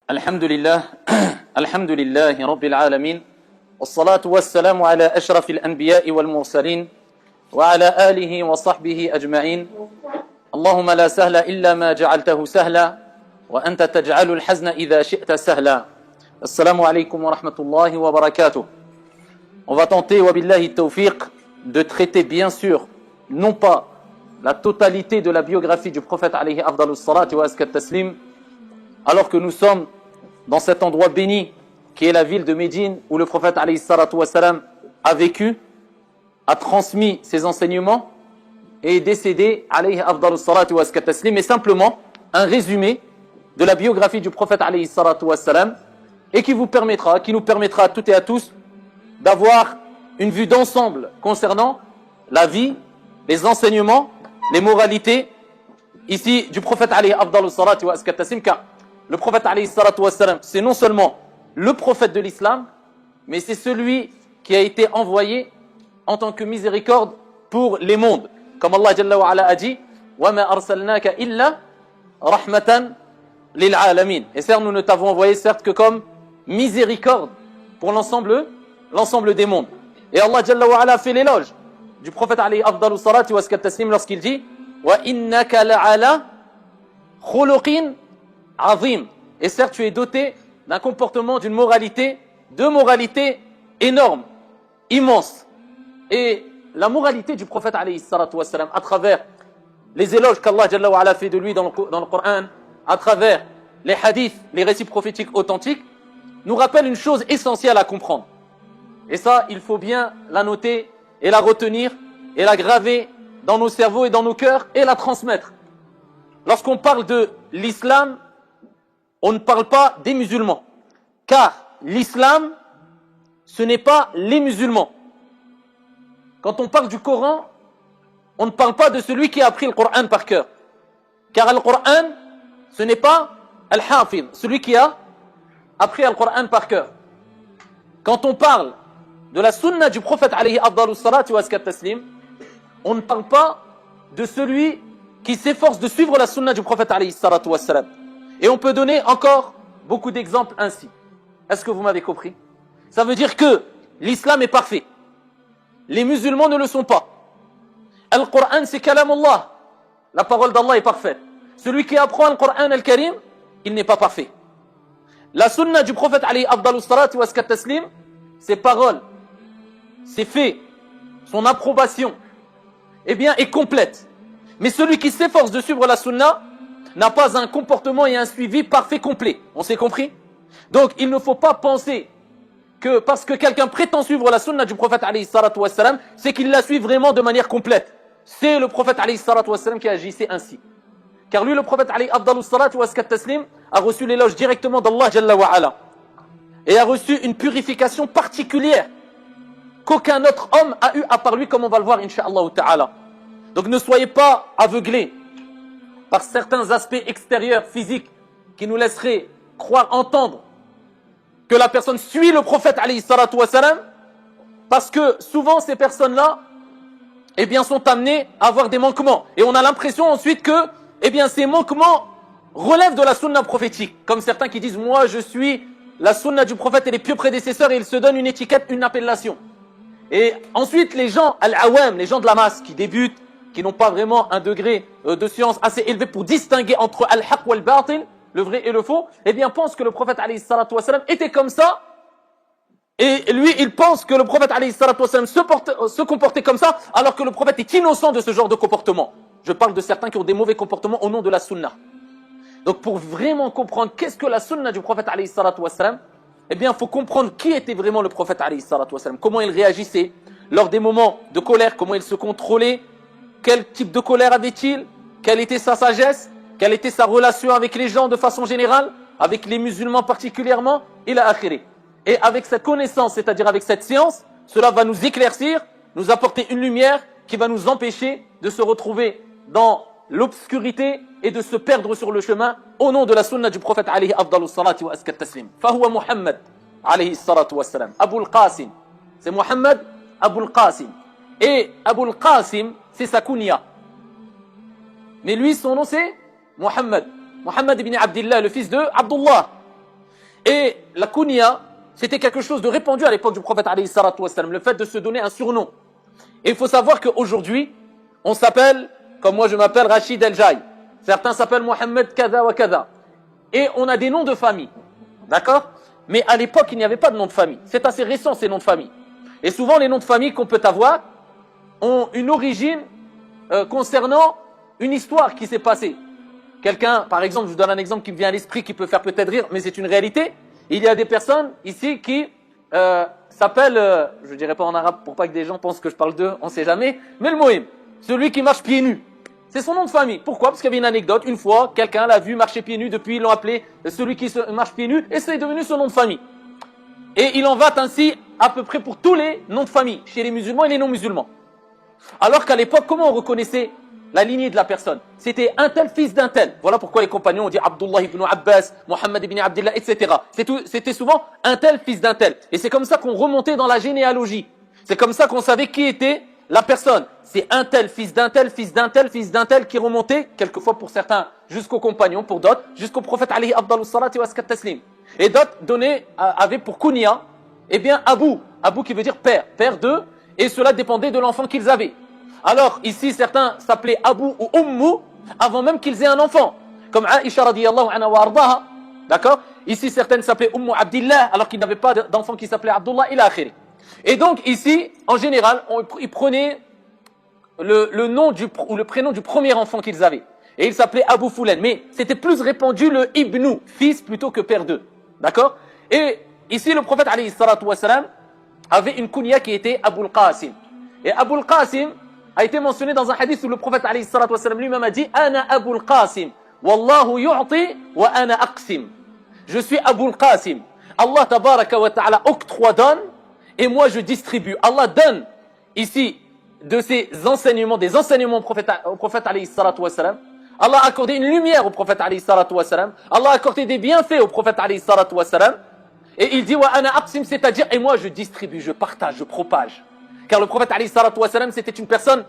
الحمد لله الحمد لله رب العالمين والصلاة والسلام على أشرف الأنبياء والمرسلين وعلى آله وصحبه أجمعين اللهم لا سهل إلا ما جعلته سهلا وأنت تجعل الحزن إذا شئت سهلا السلام عليكم ورحمة الله وبركاته. On va tenter, wabillahi tawfiq, de traiter bien sûr, non pas la totalité de la biographie du prophète alayhi afdalus salat wa askat taslim, alors que nous sommes dans cet endroit béni qui est la ville de Médine où le prophète alayhi salatu wassalam a vécu, a transmis ses enseignements et est décédé alayhi afdalus salatu wa askat taslim, mais simplement un résumé de la biographie du prophète alayhi salatu wassalam et qui nous permettra à toutes et à tous d'avoir une vue d'ensemble concernant la vie, les enseignements, les moralités ici du prophète alayhi afdalus salatu wa askat taslim, car le prophète alayhi salatu wassalam, c'est non seulement le prophète de l'islam, mais c'est celui qui a été envoyé en tant que miséricorde pour les mondes. Comme Allah Jalla wa Ala a dit, وَمَا أَرْسَلْنَاكَ إِلَّا رَحْمَةً لِلْعَالَمِينَ. Et certes, nous ne t'avons envoyé certes que comme miséricorde pour l'ensemble des mondes. Et Allah Jalla wa Ala fait l'éloge du prophète alayhi afdalu salati wa askat taslim lorsqu'il dit وَإِنَّكَ لَعَلَى خُلُقٍ azim. Et certes, tu es doté d'un comportement, d'une moralité, de moralité énorme, immense. Et la moralité du prophète alayhi salatu wassalam, à travers les éloges qu'Allah Jalla wa Ala fait de lui dans le Coran, à travers les hadiths, les récits prophétiques authentiques, nous rappelle une chose essentielle à comprendre. Et ça, il faut bien la noter et la retenir et la graver dans nos cerveaux et dans nos cœurs et la transmettre. Lorsqu'on parle de l'islam, on ne parle pas des musulmans, car l'islam, ce n'est pas les musulmans. Quand on parle du Coran, on ne parle pas de celui qui a appris le Coran par cœur, car le Coran, ce n'est pas al-Hafid, celui qui a appris le Coran par cœur. Quand on parle de la sunna du prophète alayhi afdalus salati wa askat taslim, on ne parle pas de celui qui s'efforce de suivre la sunna du prophète alayhi salatu wassalam. Et on peut donner encore beaucoup d'exemples ainsi. Est-ce que vous m'avez compris? Ça veut dire que l'islam est parfait. Les musulmans ne le sont pas. Le Coran, c'est kalamullah. La parole d'Allah est parfaite. Celui qui apprend le Coran al-Karim, il n'est pas parfait. La sunna du prophète alayhi afdalus salati wa askat taslim, ses paroles, ses faits, son approbation, eh bien, est complète. Mais celui qui s'efforce de suivre la sunna n'a pas un comportement et un suivi parfait complet. On s'est compris? Donc, il ne faut pas penser que parce que quelqu'un prétend suivre la sunna du prophète alayhi salatu wassalam, c'est qu'il la suit vraiment de manière complète. C'est le prophète alayhi salatu wassalam qui agissait ainsi. Car lui, le prophète alayhi afdalus salatu waskat taslim, a reçu l'éloge directement d'Allah Jalla wa Ala. Et a reçu une purification particulière qu'aucun autre homme a eu à part lui, comme on va le voir, incha'Allah ta'ala. Donc ne soyez pas aveuglés par certains aspects extérieurs, physiques, qui nous laisseraient croire, entendre que la personne suit le prophète alayhi salatu wassalam, parce que souvent ces personnes-là, eh bien, sont amenées à avoir des manquements. Et on a l'impression ensuite que, eh bien, ces manquements relèvent de la sunna prophétique. Comme certains qui disent, moi je suis la sunna du prophète et les pieux prédécesseurs, et ils se donnent une étiquette, une appellation. Et ensuite les gens, al-awam, les gens de la masse, qui débutent, qui n'ont pas vraiment un degré de science assez élevé pour distinguer entre al-haq wal-batil, le vrai et le faux, eh bien pensent que le prophète alayhi salatu wassalam était comme ça, et lui il pense que le prophète alayhi salatu wassalam se comportait comme ça, alors que le prophète est innocent de ce genre de comportement. Je parle de certains qui ont des mauvais comportements au nom de la sunna. Donc pour vraiment comprendre qu'est-ce que la sunna du prophète alayhi salatu wassalam, eh bien il faut comprendre qui était vraiment le prophète alayhi salatu wassalam, comment il réagissait lors des moments de colère, comment il se contrôlait, quel type de colère avait-il, quelle était sa sagesse, quelle était sa relation avec les gens de façon générale, avec les musulmans particulièrement, ila akhiri. Et avec cette connaissance, c'est-à-dire avec cette science, cela va nous éclaircir, nous apporter une lumière qui va nous empêcher de se retrouver dans l'obscurité et de se perdre sur le chemin au nom de la sunna du prophète alayhi afdalus salati wa askat taslim. Fahuwa Muhammad alayhi salatu wassalam. Abul Qasim. C'est Muhammad Abul Qasim. Et Abul Qasim, c'est sa kunya. Mais lui, son nom c'est Muhammad. Muhammad ibn Abdillah, le fils de Abdullah. Et la kunya, c'était quelque chose de répandu à l'époque du prophète alayhi salatu wassalam, le fait de se donner un surnom. Et il faut savoir qu'aujourd'hui, on s'appelle, comme moi je m'appelle Rachid El-Jai. Certains s'appellent Mohamed Kada wa Kada. Et on a des noms de famille. D'accord? Mais à l'époque, il n'y avait pas de nom de famille. C'est assez récent ces noms de famille. Et souvent, les noms de famille qu'on peut avoir ont une origine concernant une histoire qui s'est passée. Quelqu'un, par exemple, je vous donne un exemple qui me vient à l'esprit, qui peut faire peut-être rire, mais c'est une réalité. Il y a des personnes ici qui s'appellent, je ne dirais pas en arabe pour pas que des gens pensent que je parle d'eux, on ne sait jamais, mais le Mohim, celui qui marche pieds nus. C'est son nom de famille. Pourquoi? Parce qu'il y avait une anecdote. Une fois, quelqu'un l'a vu marcher pieds nus. Depuis, ils l'ont appelé celui qui marche pieds nus. Et c'est devenu son nom de famille. Et il en va ainsi à peu près pour tous les noms de famille, chez les musulmans et les non-musulmans. Alors qu'à l'époque, comment on reconnaissait la lignée de la personne? C'était un tel fils d'un tel. Voilà pourquoi les compagnons ont dit Abdullah ibn Abbas, Mohammed ibn Abdullah, etc. C'était souvent un tel fils d'un tel. Et c'est comme ça qu'on remontait dans la généalogie. C'est comme ça qu'on savait qui était la personne. C'est un tel, fils d'un tel, fils d'un tel, fils d'un tel qui remontait, quelquefois pour certains, jusqu'aux compagnons, pour d'autres, jusqu'au prophète alayhi afdalu salati wa askat taslim. Et d'autres avaient pour kunya, eh bien, Abou qui veut dire père, père d'eux, et cela dépendait de l'enfant qu'ils avaient. Alors, ici, certains s'appelaient Abou ou Ummu, avant même qu'ils aient un enfant. Comme Aisha radiyallahu anha wa ardaha, d'accord? Ici, certaines s'appelaient Ummu Abdillah, alors qu'ils n'avaient pas d'enfant qui s'appelait Abdullah, ila akhiri. Et donc, ici, en général, ils prenaient le nom ou le prénom du premier enfant qu'ils avaient. Et il s'appelait Abu Fulan. Mais c'était plus répandu le Ibnu, fils plutôt que père d'eux. D'accord? Et ici, le prophète alayhi salatu wassalam avait une kunya qui était Abul Qasim. Et Abul Qasim a été mentionné dans un hadith où le prophète alayhi salatu wassalam lui-même a dit Ana Abul Qasim, Wallahu yu'ti wa ana aqsim. Je suis Abul Qasim. Allah tabaraka wa ta'ala octroie, donne, et moi je distribue. Allah donne ici de ses enseignements, des enseignements au prophète alayhi salatu wassalam. Allah a accordé une lumière au prophète alayhi salatu wassalam. Allah a accordé des bienfaits au prophète alayhi salatu wassalam. Et il dit wa ana aqsim, c'est-à-dire et moi je distribue, je partage, je propage. Car le prophète alayhi salatu wassalam, c'était une personne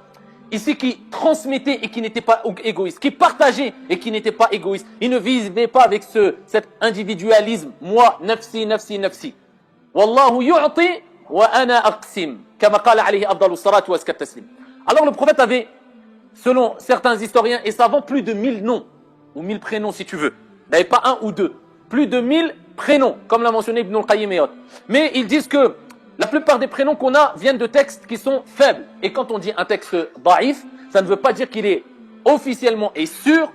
ici qui transmettait et qui n'était pas égoïste, qui partageait et qui n'était pas égoïste. Il ne vivait pas avec cet individualisme, moi, nafsi, nafsi, nafsi. Wallahu yu'ti wa ana aqsim, kama qala alayhi afdalu salatu wa askat taslim. Alors le prophète avait, selon certains historiens et savants, plus de 1000 noms, ou 1000 prénoms si tu veux. Il n'avait pas un ou deux. Plus de 1000 prénoms, comme l'a mentionné Ibn al-Qayyim et autres. Mais ils disent que la plupart des prénoms qu'on a viennent de textes qui sont faibles. Et quand on dit un texte da'if, ça ne veut pas dire qu'il est officiellement et sûr,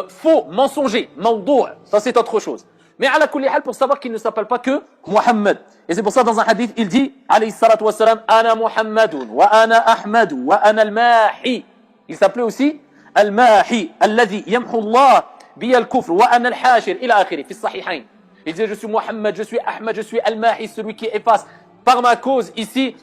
faux, mensonger, mawdou'. Ça c'est autre chose. Mais à la kulli hal, pour savoir qu'il ne s'appelle pas que Muhammad. Et c'est pour ça dans un hadith, il dit, alayhi salatu wassalam, Ana Muhammadun, wa ana Ahmadu, wa ana al-Mahi. Il s'appelait aussi al-Mahi, alladhi yamhu Allah biya al-kufr, wa ana al-Hashir, ila akhiri, fi sahihain. Il disait, je suis Muhammad, je suis Ahmad, je suis al-Mahi, celui qui efface par ma cause ici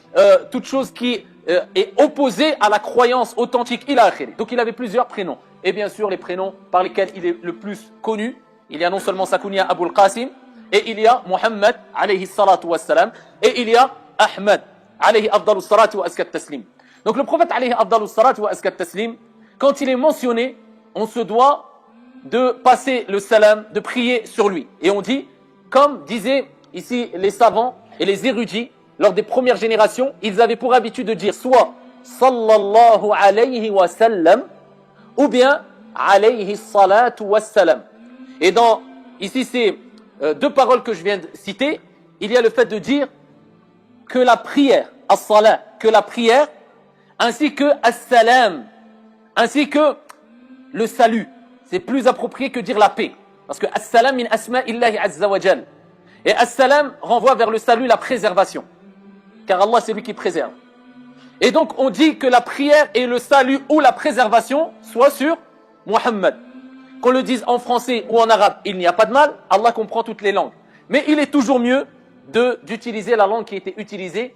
toute chose qui est opposée à la croyance authentique, ila akhiri. Donc il avait plusieurs prénoms. Et bien sûr, les prénoms par lesquels il est le plus connu, il y a non seulement sa kunya Abul Qasim, et il y a Muhammad alayhi salatu wassalam, et il y a Ahmad alayhi afdalu salatu wa askat taslim. Donc le prophète alayhi afdalu salatu wa askat taslim, quand il est mentionné, on se doit de passer le salam, de prier sur lui. Et on dit, comme disaient ici les savants et les érudits, lors des premières générations, ils avaient pour habitude de dire soit sallallahu alayhi wa sallam, ou bien alayhi salatu wa salam. Et ici c'est deux paroles que je viens de citer, il y a le fait de dire que la prière, as-salat, que la prière, ainsi que as-salam, ainsi que le salut. C'est plus approprié que dire la paix. Parce que as-salam min asma'illahi azza wa jal. Et as-salam renvoie vers le salut, la préservation. Car Allah c'est lui qui préserve. Et donc on dit que la prière et le salut ou la préservation soient sur Muhammad. Qu'on le dise en français ou en arabe, il n'y a pas de mal, Allah comprend toutes les langues. Mais il est toujours mieux d'utiliser la langue qui a été utilisée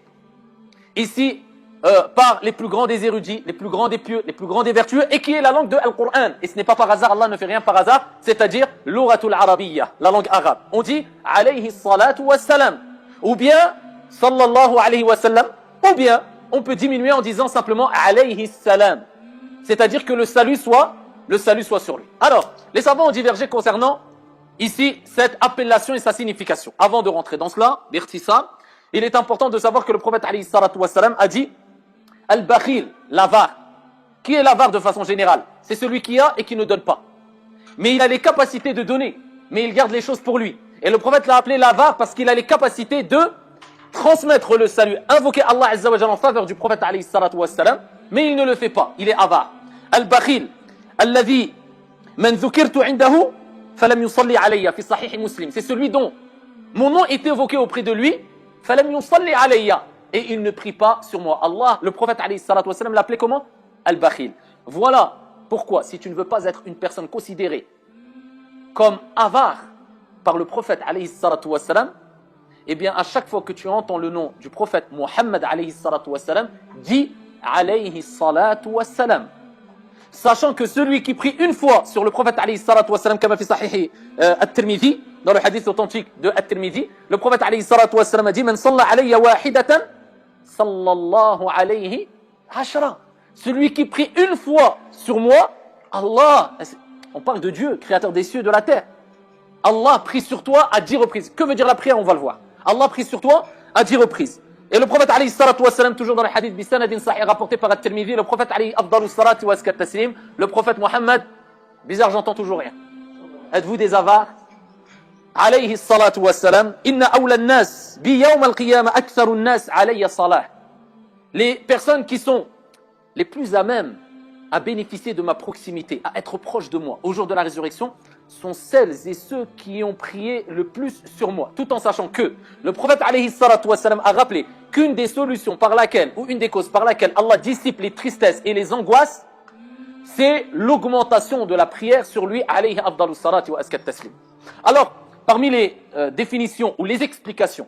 ici par les plus grands des érudits, les plus grands des pieux, les plus grands des vertueux, et qui est la langue de Al-Qur'an. Et ce n'est pas par hasard, Allah ne fait rien par hasard, c'est-à-dire l'uratul arabiyya, la langue arabe. On dit alayhi salatu wassalam, ou bien sallallahu alayhi wa sallam, ou bien on peut diminuer en disant simplement alayhi salam, c'est-à-dire que le salut soit sur lui. Alors, les savants ont divergé concernant ici cette appellation et sa signification. Avant de rentrer dans cela, l'irtisam, il est important de savoir que le prophète alayhi salatu wassalam a dit Al-Bakhil, l'avare. Qui est l'avare de façon générale? C'est celui qui a et qui ne donne pas. Mais il a les capacités de donner, mais il garde les choses pour lui. Et le prophète l'a appelé l'avare parce qu'il a les capacités de transmettre le salut, invoquer Allah Azza wa Jalla en faveur du prophète alayhi salatu wassalam, mais il ne le fait pas, il est avare. Al-Bakhil, alladhi man dhukirtu indahu falam yusalli alayya fi sahih Muslim. C'est celui dont mon nom est évoqué auprès de lui, falam yusalli alayya, et il ne prie pas sur moi. Allah, le prophète alayhi salatu wassalam l'appelait comment? Al-Bakhil. Voilà pourquoi, si tu ne veux pas être une personne considérée comme avare par le prophète alayhi salatu wassalam, eh bien à chaque fois que tu entends le nom du prophète Muhammad alayhi salatu wassalam, dis alayhi salatu wassalam. Sachant que celui qui prie une fois sur le prophète alayhi salatu wassalam, comme fi sahih at-Tirmidhi, dans le hadith authentique de at-Tirmidhi, le prophète alayhi salatu wassalam a dit Man salla alayya wahidatan, sallallahu alayhi ashra. Celui qui prie une fois sur moi, Allah, on parle de Dieu, créateur des cieux et de la terre. Allah prie sur toi à 10 reprises. Que veut dire la prière? On va le voir. Allah prie sur toi à 10 reprises. Et le prophète alayhi salatu wassalam, toujours dans le hadith bisanadin sahih rapporté par at-Tirmidhi, le prophète alayhi afdalu salati wa askat taslim, le prophète Mohammed, bizarre, j'entends toujours rien. Êtes-vous des avares? Alayhi salatu wassalam, inna awla an-nas bi yawm al-qiyamah aktharu an-nas alayya salah. Les personnes qui sont les plus à même à bénéficier de ma proximité, à être proche de moi au jour de la résurrection, sont celles et ceux qui ont prié le plus sur moi, tout en sachant que le prophète alayhi salatu wassalam a rappelé qu'une des solutions par laquelle, ou une des causes par laquelle Allah dissipe les tristesses et les angoisses, c'est l'augmentation de la prière sur lui, alayhi afdalu salati wa askat taslim. Alors, parmi les définitions ou les explications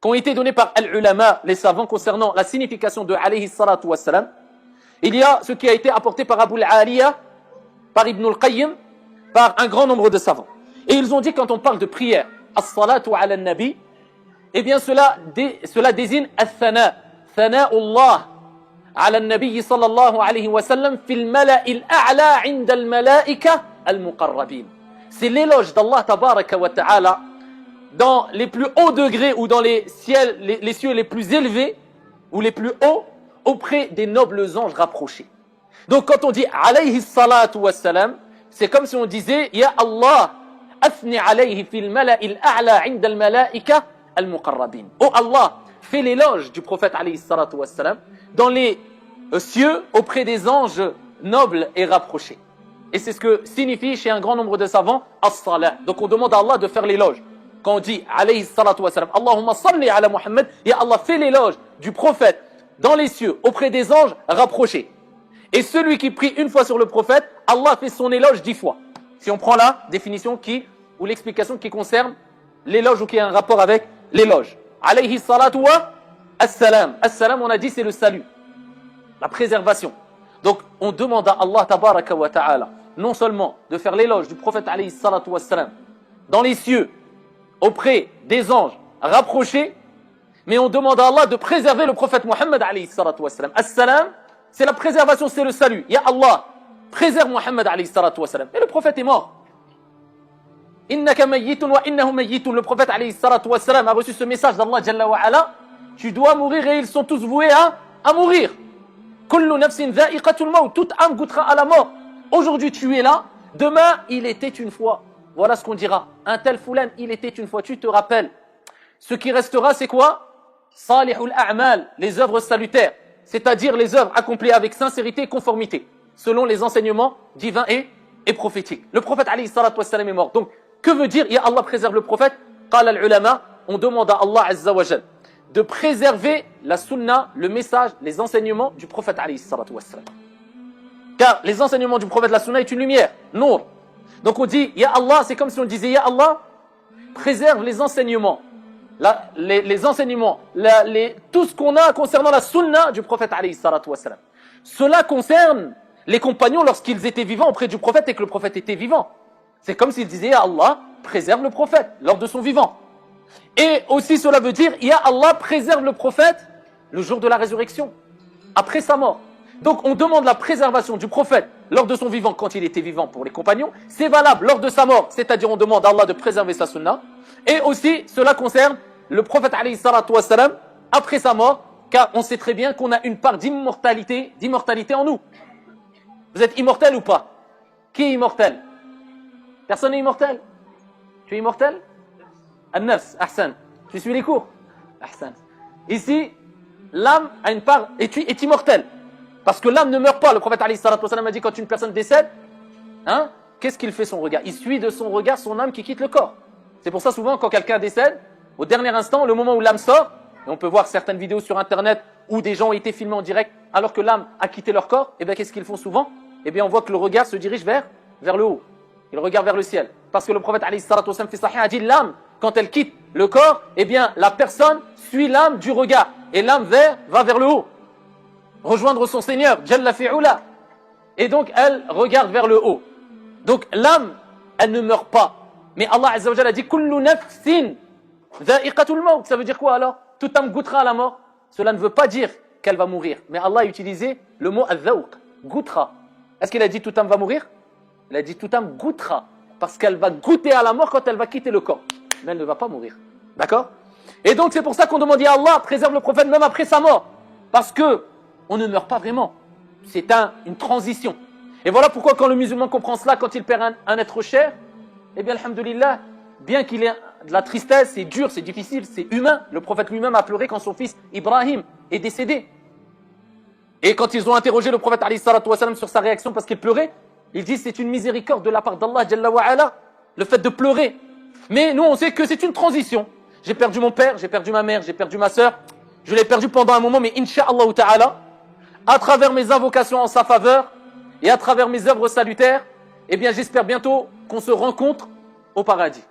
qui ont été données par al-ulama, les savants, concernant la signification de alayhi salatu wassalam, il y a ce qui a été apporté par Abu al-Aliya, par Ibn al-Qayyim, par un grand nombre de savants. Et ils ont dit, quand on parle de prière, as-salatu ala nabi, eh bien cela désigne al-thana, thana'ullah ala nabi sallallahu alayhi wa sallam fil mala'il a'la 'inda al-mala'ika al-muqarrabin. C'est l'éloge d'Allah tabaraka wa ta'ala dans les plus hauts degrés ou dans les cieux les plus élevés ou les plus hauts auprès des nobles anges rapprochés. Donc quand on dit alayhi salatu wassalam, c'est comme si on disait Ya Allah, athni alayhi fil mala'il a'la 'inda al mala'ika al muqarrabin. Oh Allah, fais l'éloge du prophète alayhi salatu wassalam dans les cieux auprès des anges nobles et rapprochés. Et c'est ce que signifie chez un grand nombre de savants as-salat. Donc on demande à Allah de faire l'éloge. Quand on dit alayhi salatu wassalam, Allahumma salli ala Muhammad, Ya Allah, fais l'éloge du prophète dans les cieux auprès des anges rapprochés. Et celui qui prie une fois sur le prophète, Allah fait son éloge 10 fois. Si on prend la définition ou l'explication qui concerne l'éloge ou qui a un rapport avec l'éloge. Alayhi salatu wa as-salam. As-salam, on a dit, c'est le salut, la préservation. Donc, on demande à Allah tabaraka wa ta'ala, non seulement de faire l'éloge du prophète alayhi salatu wa salam dans les cieux, auprès des anges rapprochés, mais on demande à Allah de préserver le prophète Muhammad alayhi salatu wa salam. As-salam, c'est la préservation, c'est le salut. Ya Allah, préserve Muhammad alayhi salatu wa salam. Et le prophète est mort. Innaka mayyitun wa innahum mayyitun. Le prophète alayhi salatu wa salam a reçu ce message d'Allah jalla wa ala. Tu dois mourir et ils sont tous voués à mourir. Kullu nafsin dha'iqatul maut. Toute âme goûtera à la mort. Aujourd'hui tu es là, demain il était une fois. Voilà ce qu'on dira. Un tel foulan, il était une fois. Tu te rappelles. Ce qui restera, c'est quoi? Salihul a'mal, les œuvres salutaires. C'est-à-dire les œuvres accomplies avec sincérité et conformité, selon les enseignements divins et prophétiques. Le prophète alayhi salatu wassalam est mort. Donc, que veut dire Ya Allah préserve le prophète? Qala al-ulama, on demande à Allah azza wa jal de préserver la sunna, le message, les enseignements du prophète alayhi salatu wassalam. Car les enseignements du prophète, la sunna est une lumière, nour. Donc on dit Ya Allah, c'est comme si on disait Ya Allah, préserve les enseignements. Les enseignements, tout ce qu'on a concernant la sunna du prophète alayhi salatu wassalam. Cela concerne les compagnons lorsqu'ils étaient vivants auprès du prophète et que le prophète était vivant. C'est comme s'ils disaient Ya Allah, préserve le prophète lors de son vivant. Et aussi cela veut dire Ya Allah, préserve le prophète le jour de la résurrection, après sa mort. Donc on demande la préservation du prophète lors de son vivant quand il était vivant pour les compagnons, c'est valable lors de sa mort, c'est-à-dire on demande à Allah de préserver sa sunna, et aussi cela concerne le prophète alayhi salatu wassalam après sa mort, car on sait très bien qu'on a une part d'immortalité en nous. Vous êtes immortel ou pas? Qui est immortel? Personne n'est immortel. Tu es immortel? An-nafs, ahsan. Tu suis les cours? Ahsan. Ici, l'âme a une part, est immortelle. Parce que l'âme ne meurt pas. Le prophète alayhi salatu wassalam a dit quand une personne décède, hein, qu'est-ce qu'il fait son regard? Il suit de son regard son âme qui quitte le corps. C'est pour ça souvent quand quelqu'un décède, au dernier instant, le moment où l'âme sort, et on peut voir certaines vidéos sur internet où des gens ont été filmés en direct alors que l'âme a quitté leur corps, et bien qu'est-ce qu'ils font souvent? Eh bien on voit que le regard se dirige vers le haut. Il regarde vers le ciel. Parce que le prophète alayhi salatu wassalam fi sahih a dit l'âme, quand elle quitte le corps, eh bien la personne suit l'âme du regard. Et l'âme va vers le haut. Rejoindre son Seigneur, Jalla fi'ula. Et donc elle regarde vers le haut. Donc l'âme, elle ne meurt pas. Mais Allah Azza wa Jalla a dit kullu nafsin dha'iqatul maut. Ça veut dire quoi alors? Toute âme goûtera à la mort. Cela ne veut pas dire qu'elle va mourir. Mais Allah a utilisé le mot al-dhawq, goûtera. Est-ce qu'il a dit toute âme va mourir? Il a dit toute âme goûtera. Parce qu'elle va goûter à la mort quand elle va quitter le corps. Mais elle ne va pas mourir. D'accord? Et donc c'est pour ça qu'on demande à Allah préserve le prophète même après sa mort. Parce que on ne meurt pas vraiment. C'est une transition. Et voilà pourquoi quand le musulman comprend cela, quand il perd un être cher, eh bien alhamdoulilah, bien qu'il ait de la tristesse, c'est dur, c'est difficile, c'est humain. Le prophète lui-même a pleuré quand son fils Ibrahim est décédé. Et quand ils ont interrogé le prophète alayhi salatu wassalam sur sa réaction parce qu'il pleurait, il dit c'est une miséricorde de la part d'Allah Jalla wa ala, le fait de pleurer. Mais nous on sait que c'est une transition. J'ai perdu mon père, j'ai perdu ma mère, j'ai perdu ma sœur. Je l'ai perdu pendant un moment, mais incha'Allah ta'ala, à travers mes invocations en sa faveur et à travers mes œuvres salutaires, eh bien j'espère bientôt qu'on se rencontre au paradis.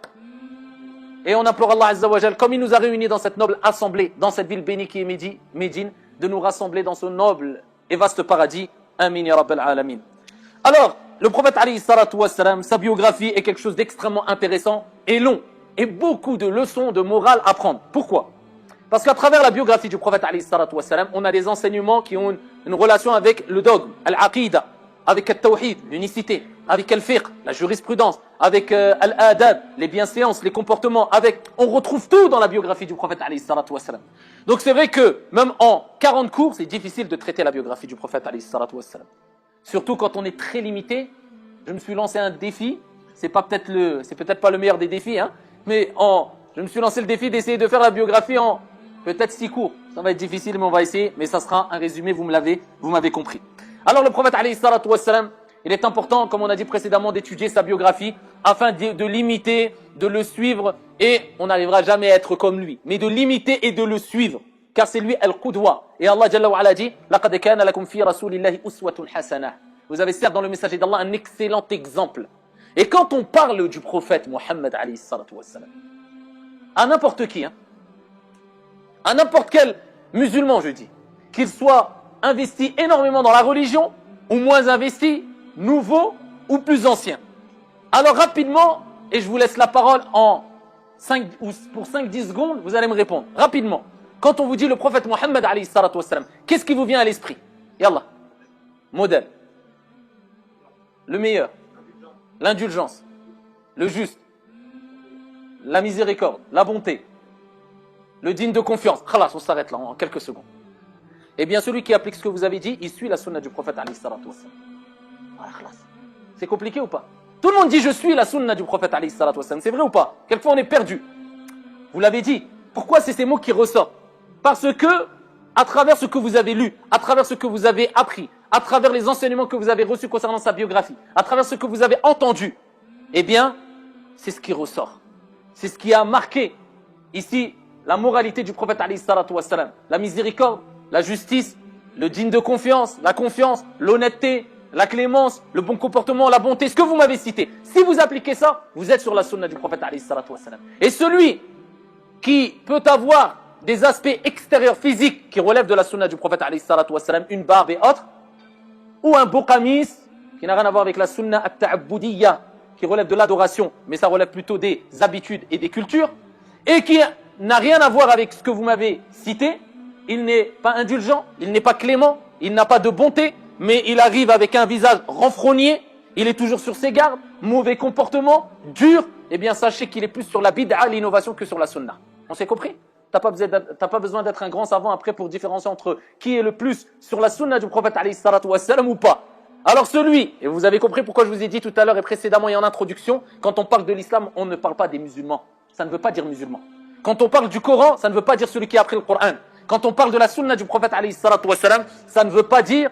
Et on implore Allah Azza wa Jal, comme il nous a réunis dans cette noble assemblée, dans cette ville bénie qui est Médine, de nous rassembler dans ce noble et vaste paradis. Amin ya Rabbal Alamin. Alors, le prophète alayhi salatu wassalam, sa biographie est quelque chose d'extrêmement intéressant et long, et beaucoup de leçons de morale à prendre. Pourquoi? Parce qu'à travers la biographie du prophète alayhi salatu wassalam, on a des enseignements qui ont une relation avec le dogme, al-aqida, avec al-tawhid, l'unicité, avec al-fiqh, la jurisprudence, avec al-adab, les bienséances, les comportements, on retrouve tout dans la biographie du prophète alayhi salatu wassalam. Donc c'est vrai que même en 40 cours, c'est difficile de traiter la biographie du prophète alayhi salatu wassalam. Surtout quand on est très limité. Je me suis lancé un défi, c'est peut-être pas le meilleur des défis, hein, mais je me suis lancé le défi d'essayer de faire la biographie en peut-être 6 cours. Ça va être difficile, mais on va essayer, mais ça sera un résumé, vous m'avez compris. Alors le prophète alayhi salatu wassalam, il est important, comme on a dit précédemment, d'étudier sa biographie afin de l'imiter, de le suivre, et on n'arrivera jamais à être comme lui, mais de l'imiter et de le suivre, car c'est lui al-qudwa. Et Allah Jalla wa Ala dit laqad kana lakum fi rasulillahi uswatun hasanah. Vous avez certes dans le messager d'Allah un excellent exemple. Et quand on parle du prophète Mohammed alayhi salatu wassalam, à n'importe qui, hein, à n'importe quel musulman, je dis, qu'il soit investi énormément dans la religion, ou moins investi, nouveau ou plus ancien. Alors rapidement, et je vous laisse la parole pour 5-10 secondes, vous allez me répondre. Rapidement, quand on vous dit le prophète Mohammed alayhi salatu wassalam, qu'est-ce qui vous vient à l'esprit? Yallah. Modèle. Le meilleur. L'indulgence. Le juste. La miséricorde. La bonté. Le digne de confiance. Khalas, on s'arrête là en quelques secondes. Eh bien, celui qui applique ce que vous avez dit, il suit la sunna du prophète alayhi salatu wassalam. Voilà, khalas. C'est compliqué ou pas? Tout le monde dit je suis la sunna du prophète alayhi salatu wassalam. C'est vrai ou pas? Quelquefois on est perdu. Vous l'avez dit. Pourquoi c'est ces mots qui ressortent? Parce que, à travers ce que vous avez lu, à travers ce que vous avez appris, à travers les enseignements que vous avez reçus concernant sa biographie, à travers ce que vous avez entendu, eh bien, c'est ce qui ressort. C'est ce qui a marqué ici la moralité du prophète alayhi salatu wassalam. La miséricorde, la justice, le digne de confiance, la confiance, l'honnêteté, la clémence, le bon comportement, la bonté, ce que vous m'avez cité. Si vous appliquez ça, vous êtes sur la sunna du prophète alayhi salatu wassalam. Et celui qui peut avoir des aspects extérieurs physiques qui relèvent de la sunna du prophète alayhi salatu wassalam, une barbe et autres, ou un beau qamis qui n'a rien à voir avec la sunna at-ta'abbudiyya qui relève de l'adoration, mais ça relève plutôt des habitudes et des cultures, et qui n'a rien à voir avec ce que vous m'avez cité. Il n'est pas indulgent, il n'est pas clément, il n'a pas de bonté, mais il arrive avec un visage renfrogné, il est toujours sur ses gardes, mauvais comportement, dur, eh bien sachez qu'il est plus sur la bid'a, l'innovation, que sur la sunna. On s'est compris? T'as pas besoin d'être un grand savant après pour différencier entre qui est le plus sur la sunna du prophète alayhi salatu wassalam ou pas. Alors celui, et vous avez compris pourquoi je vous ai dit tout à l'heure et précédemment et en introduction, quand on parle de l'islam, on ne parle pas des musulmans. Ça ne veut pas dire musulman. Quand on parle du Coran, ça ne veut pas dire celui qui a appris le Coran. Quand on parle de la sunna du prophète alayhi salatu wassalam, ça ne veut pas dire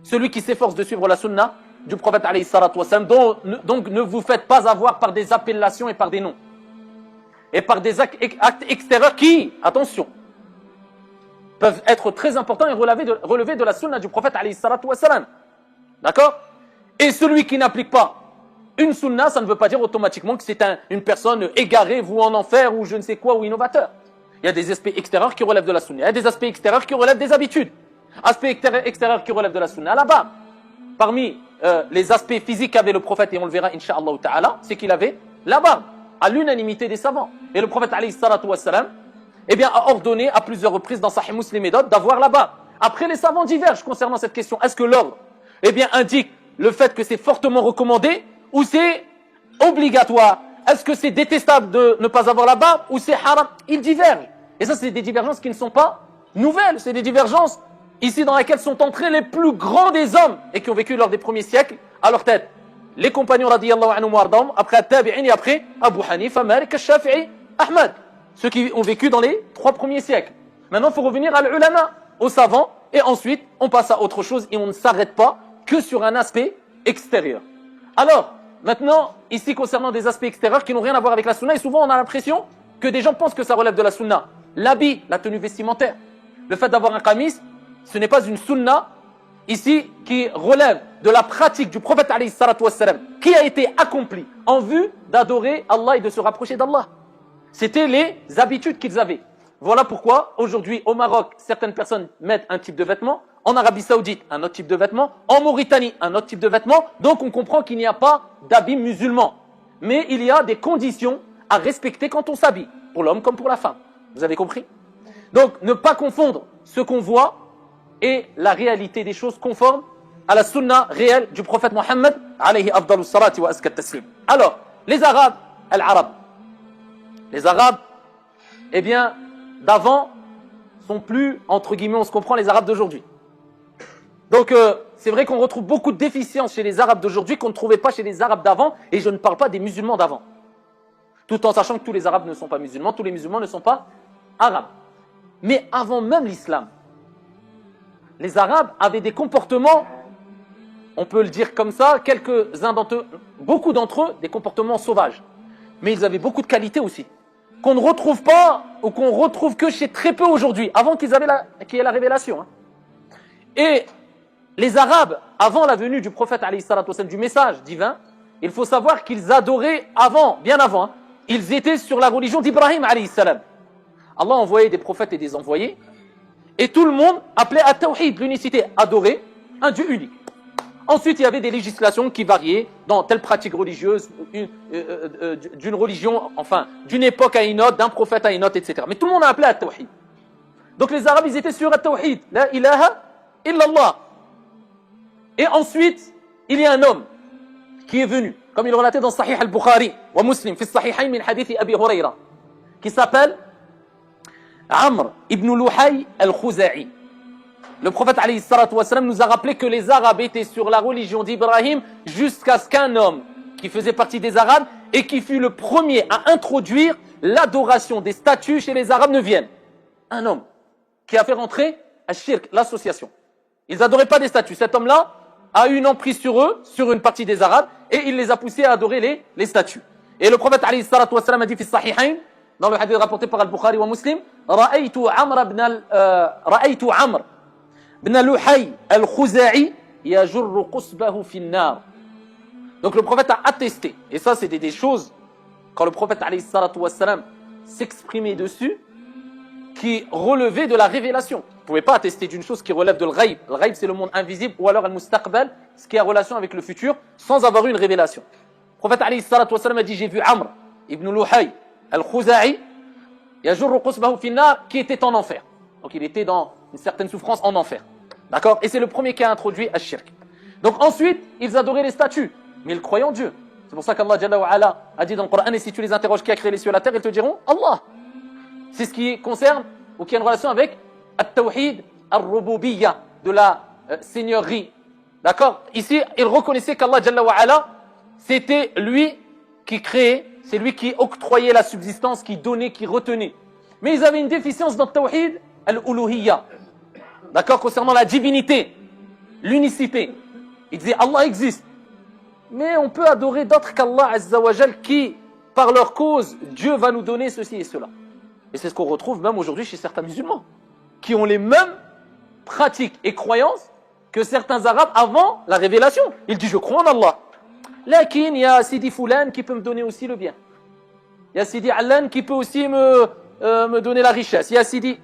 celui qui s'efforce de suivre la sunna du prophète alayhi salatu wassalam. Donc ne vous faites pas avoir par des appellations et par des noms. Et par des actes extérieurs qui, attention, peuvent être très importants et relever de la sunna du prophète alayhi salatu wassalam. D'accord? Et celui qui n'applique pas une sunna, ça ne veut pas dire automatiquement que c'est une personne égarée, vouée en enfer ou je ne sais quoi, ou innovateur. Il y a des aspects extérieurs qui relèvent de la sunna. Il y a des aspects extérieurs qui relèvent des habitudes. Aspects extérieurs qui relèvent de la sunna. Là-bas, parmi les aspects physiques qu'avait le prophète, et on le verra incha'Allah ta'ala, c'est qu'il avait la barbe, à l'unanimité des savants. Et le prophète alayhi salatu wassalam, eh bien, a ordonné à plusieurs reprises dans Sahih Muslim et d'autres d'avoir la barbe. Après, les savants divergent concernant cette question. Est-ce que l'ordre, eh bien, indique le fait que c'est fortement recommandé ou c'est obligatoire? Est-ce que c'est détestable de ne pas avoir la barbe ou c'est haram? Ils divergent. Et ça, c'est des divergences qui ne sont pas nouvelles. C'est des divergences ici dans lesquelles sont entrés les plus grands des hommes et qui ont vécu lors des premiers siècles à leur tête. Les compagnons radiyallahu anhum wa ardahum, après At-Tabi'in et après Abu Hanifa, Malik, Al-Shafi'i, Ahmad. Ceux qui ont vécu dans les 3 premiers siècles. Maintenant, il faut revenir à l'ulama, aux savants, et ensuite, on passe à autre chose et on ne s'arrête pas que sur un aspect extérieur. Alors, maintenant, ici, concernant des aspects extérieurs qui n'ont rien à voir avec la sunna, et souvent on a l'impression que des gens pensent que ça relève de la sunna. L'habit, la tenue vestimentaire, le fait d'avoir un qamis, ce n'est pas une sunna, ici, qui relève de la pratique du prophète alayhi salatu wassalam, qui a été accomplie en vue d'adorer Allah et de se rapprocher d'Allah. C'était les habitudes qu'ils avaient. Voilà pourquoi, aujourd'hui, au Maroc, certaines personnes mettent un type de vêtement, en Arabie Saoudite, un autre type de vêtement, en Mauritanie, un autre type de vêtement. Donc, on comprend qu'il n'y a pas d'habit musulman. Mais il y a des conditions à respecter quand on s'habille, pour l'homme comme pour la femme. Vous avez compris? Donc, ne pas confondre ce qu'on voit et la réalité des choses conformes à la sunna réelle du prophète Mohammed, alayhi afdalus salati wa askat taslim. Alors, les Arabes, les Arabes, eh bien, d'avant, sont plus, entre guillemets, on se comprend, les Arabes d'aujourd'hui. Donc, c'est vrai qu'on retrouve beaucoup de déficiences chez les Arabes d'aujourd'hui qu'on ne trouvait pas chez les Arabes d'avant, et je ne parle pas des musulmans d'avant. Tout en sachant que tous les Arabes ne sont pas musulmans, tous les musulmans ne sont pas Arabes. Mais avant même l'islam, les Arabes avaient des comportements, on peut le dire comme ça, quelques-uns d'entre eux, beaucoup d'entre eux, des comportements sauvages. Mais ils avaient beaucoup de qualités aussi, qu'on ne retrouve pas, ou qu'on retrouve que chez très peu aujourd'hui, avant qu'il y ait la révélation. Et les Arabes, avant la venue du prophète alayhi salatu wassalam, du message divin, il faut savoir qu'ils adoraient avant, bien avant, ils étaient sur la religion d'Ibrahim alayhi salam. Allah envoyait des prophètes et des envoyés, et tout le monde appelait à Tawhid, l'unicité, adorer un Dieu unique. Ensuite, il y avait des législations qui variaient dans telle pratique religieuse, d'une religion, enfin, d'une époque à une autre, d'un prophète à une autre, etc. Mais tout le monde a appelé à Tawhid. Donc les Arabes, ils étaient sur à Tawhid, la ilaha illallah. Et ensuite, il y a un homme qui est venu, comme il est relaté dans Sahih al-Bukhari, wa Muslim, fi Sahihayn min hadith Abi Hurayra, qui s'appelle Amr ibn Luhay al-Khuza'i. Le prophète alayhi salatu wassalam nous a rappelé que les Arabes étaient sur la religion d'Ibrahim jusqu'à ce qu'un homme qui faisait partie des Arabes et qui fut le premier à introduire l'adoration des statues chez les Arabes ne vienne. Un homme qui a fait rentrer al-shirk, l'association. Ils n'adoraient pas des statues. Cet homme-là a eu une emprise sur eux, sur une partie des Arabes, et il les a poussés à adorer les statues. Et le prophète alayhi salatu wassalam a dit fi Sahihayn, dans le hadith rapporté par Al-Bukhari wa Muslim, Ra'aytu Amr ibn Luhay al-Khuza'i yajurru qusbahu fi an-nar. Donc le prophète a attesté, et ça c'était des choses, quand le prophète alayhi salatu wassalam s'exprimait dessus, qui relevaient de la révélation. Vous ne pouvez pas attester d'une chose qui relève de l'ghaib. Le ghaib, c'est le monde invisible, ou alors al-mustaqbal, ce qui a relation avec le futur, sans avoir eu une révélation. Le prophète alayhi salatu wassalam a dit, j'ai vu Amr ibn Luhay al-Khuza'i, yajurru qusbahu fi an-nar, qui était en enfer. Donc il était dans une certaine souffrance en enfer. D'accord? Et c'est le premier qui a introduit Ash-Shirk. Donc ensuite, ils adoraient les statues, mais ils croyaient en Dieu. C'est pour ça qu'Allah Jalla wa Ala a dit dans le Coran, et si tu les interroges qui a créé les cieux et la terre, ils te diront Allah. C'est ce qui concerne, ou qui a une relation avec At-Tawhid Ar-Rububiyya, de la seigneurie. D'accord? Ici, ils reconnaissaient qu'Allah Jalla wa Ala, c'était lui qui créait, c'est lui qui octroyait la subsistance, qui donnait, qui retenait. Mais ils avaient une déficience dans Tawhid Al-Uluhiyya. D'accord? Concernant la divinité, l'unicité. Ils disaient Allah existe. Mais on peut adorer d'autres qu'Allah Azza wa Jal qui, par leur cause, Dieu va nous donner ceci et cela. Et c'est ce qu'on retrouve même aujourd'hui chez certains musulmans, qui ont les mêmes pratiques et croyances que certains Arabes avant la révélation. Ils disent je crois en Allah. Lakin, il y a Sidi Foulan qui peut me donner aussi le bien. Il y a Sidi Allan qui peut aussi me donner la richesse. Il y a Sidi,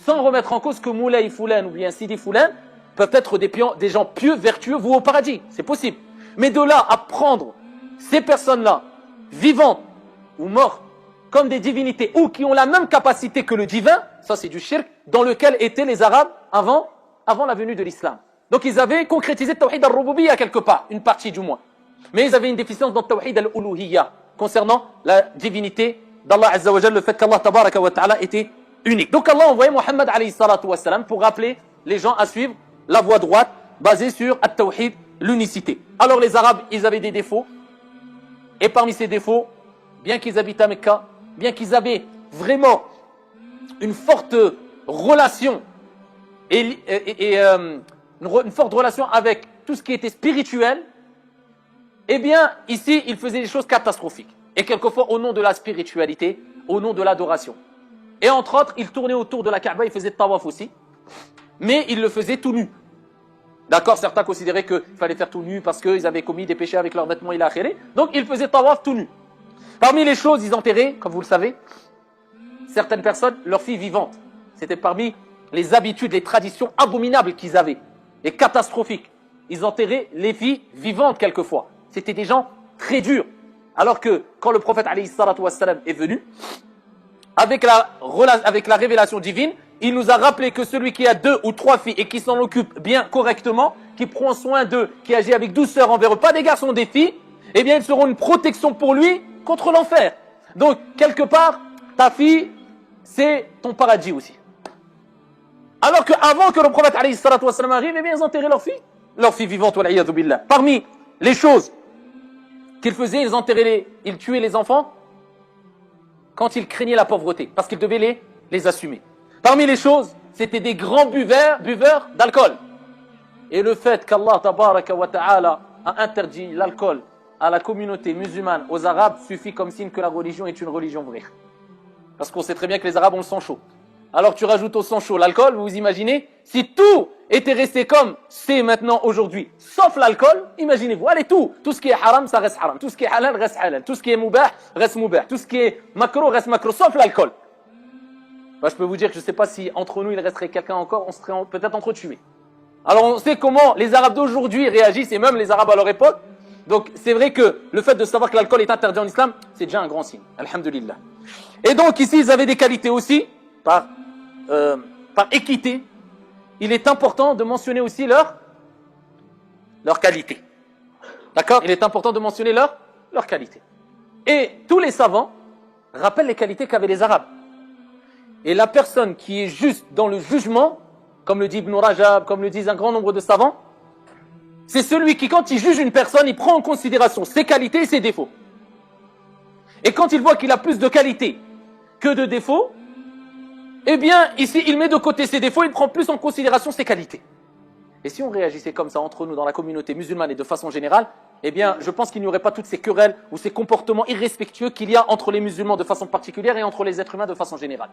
sans remettre en cause que Moulay Foulan ou bien Sidi Foulan peuvent être des gens pieux, vertueux, voués au paradis. C'est possible. Mais de là à prendre ces personnes-là, vivantes ou mortes, comme des divinités, ou qui ont la même capacité que le divin, ça c'est du shirk, dans lequel étaient les Arabes avant la venue de l'islam. Donc ils avaient concrétisé le Tawhid al-Rububiyya quelque part, une partie du moins. Mais ils avaient une déficience dans le Tawhid al-Uluhiyya, concernant la divinité d'Allah Azza wa Jal, le fait qu'Allah Tabaraka wa Ta'ala était unique. Donc Allah a envoyé Muhammad alayhi salatu wa salam pour rappeler les gens à suivre la voie droite, basée sur At-Tawhid, l'unicité. Alors les Arabes, ils avaient des défauts. Et parmi ces défauts, bien qu'ils habitent à Mecca, bien qu'ils avaient vraiment une forte relation une forte relation avec tout ce qui était spirituel, eh bien, ici, ils faisaient des choses catastrophiques. Et quelquefois, au nom de la spiritualité, au nom de l'adoration. Et entre autres, ils tournaient autour de la Kaaba, ils faisaient tawaf aussi, mais ils le faisaient tout nu. D'accord? Certains considéraient qu'il fallait faire tout nu parce qu'ils avaient commis des péchés avec leurs vêtements, il a khéré. Donc, ils faisaient tawaf tout nu. Parmi les choses, ils enterraient, comme vous le savez, certaines personnes, leurs filles vivantes. C'était parmi les habitudes, les traditions abominables qu'ils avaient, et catastrophiques. Ils enterraient les filles vivantes quelquefois. C'était des gens très durs. Alors que quand le prophète alayhi salatu wassalam est venu, avec la révélation divine, il nous a rappelé que celui qui a 2 ou 3 filles et qui s'en occupe bien correctement, qui prend soin d'eux, qui agit avec douceur envers eux, pas des garçons, des filles, eh bien ils seront une protection pour lui contre l'enfer. Donc, quelque part, ta fille, c'est ton paradis aussi. Alors qu'avant que le prophète alayhi salatu wassalam arrive, eh bien ils enterraient leurs filles vivantes, wal-iyadhu billah. Parmi les choses qu'ils faisaient, ils tuaient les enfants quand ils craignaient la pauvreté, parce qu'ils devaient les assumer. Parmi les choses, c'était des grands buveurs d'alcool. Et le fait qu'Allah tabaraka wa ta'ala a interdit l'alcool à la communauté musulmane, aux Arabes, suffit comme signe que la religion est une religion vraie. Parce qu'on sait très bien que les Arabes ont le sang chaud. Alors tu rajoutes au sang chaud l'alcool, vous vous imaginez? Si tout était resté comme c'est maintenant aujourd'hui, sauf l'alcool, imaginez-vous, allez tout ce qui est haram, ça reste haram, tout ce qui est halal reste halal, tout ce qui est mubah reste mubah, tout ce qui est makro reste makro, sauf l'alcool. Bah, je peux vous dire que je ne sais pas si entre nous il resterait quelqu'un encore, on serait peut-être entretués. Alors on sait comment les Arabes d'aujourd'hui réagissent, et même les Arabes à leur époque. Donc c'est vrai que le fait de savoir que l'alcool est interdit en islam, c'est déjà un grand signe, alhamdulillah. Et donc ici ils avaient des qualités aussi, par équité, il est important de mentionner aussi leur qualité. D'accord? Il est important de mentionner leur qualité. Et tous les savants rappellent les qualités qu'avaient les Arabes. Et la personne qui est juste dans le jugement, comme le dit Ibn Rajab, comme le disent un grand nombre de savants, c'est celui qui, quand il juge une personne, il prend en considération ses qualités et ses défauts. Et quand il voit qu'il a plus de qualités que de défauts, eh bien, ici, il met de côté ses défauts, il prend plus en considération ses qualités. Et si on réagissait comme ça entre nous dans la communauté musulmane et de façon générale, eh bien, je pense qu'il n'y aurait pas toutes ces querelles ou ces comportements irrespectueux qu'il y a entre les musulmans de façon particulière et entre les êtres humains de façon générale.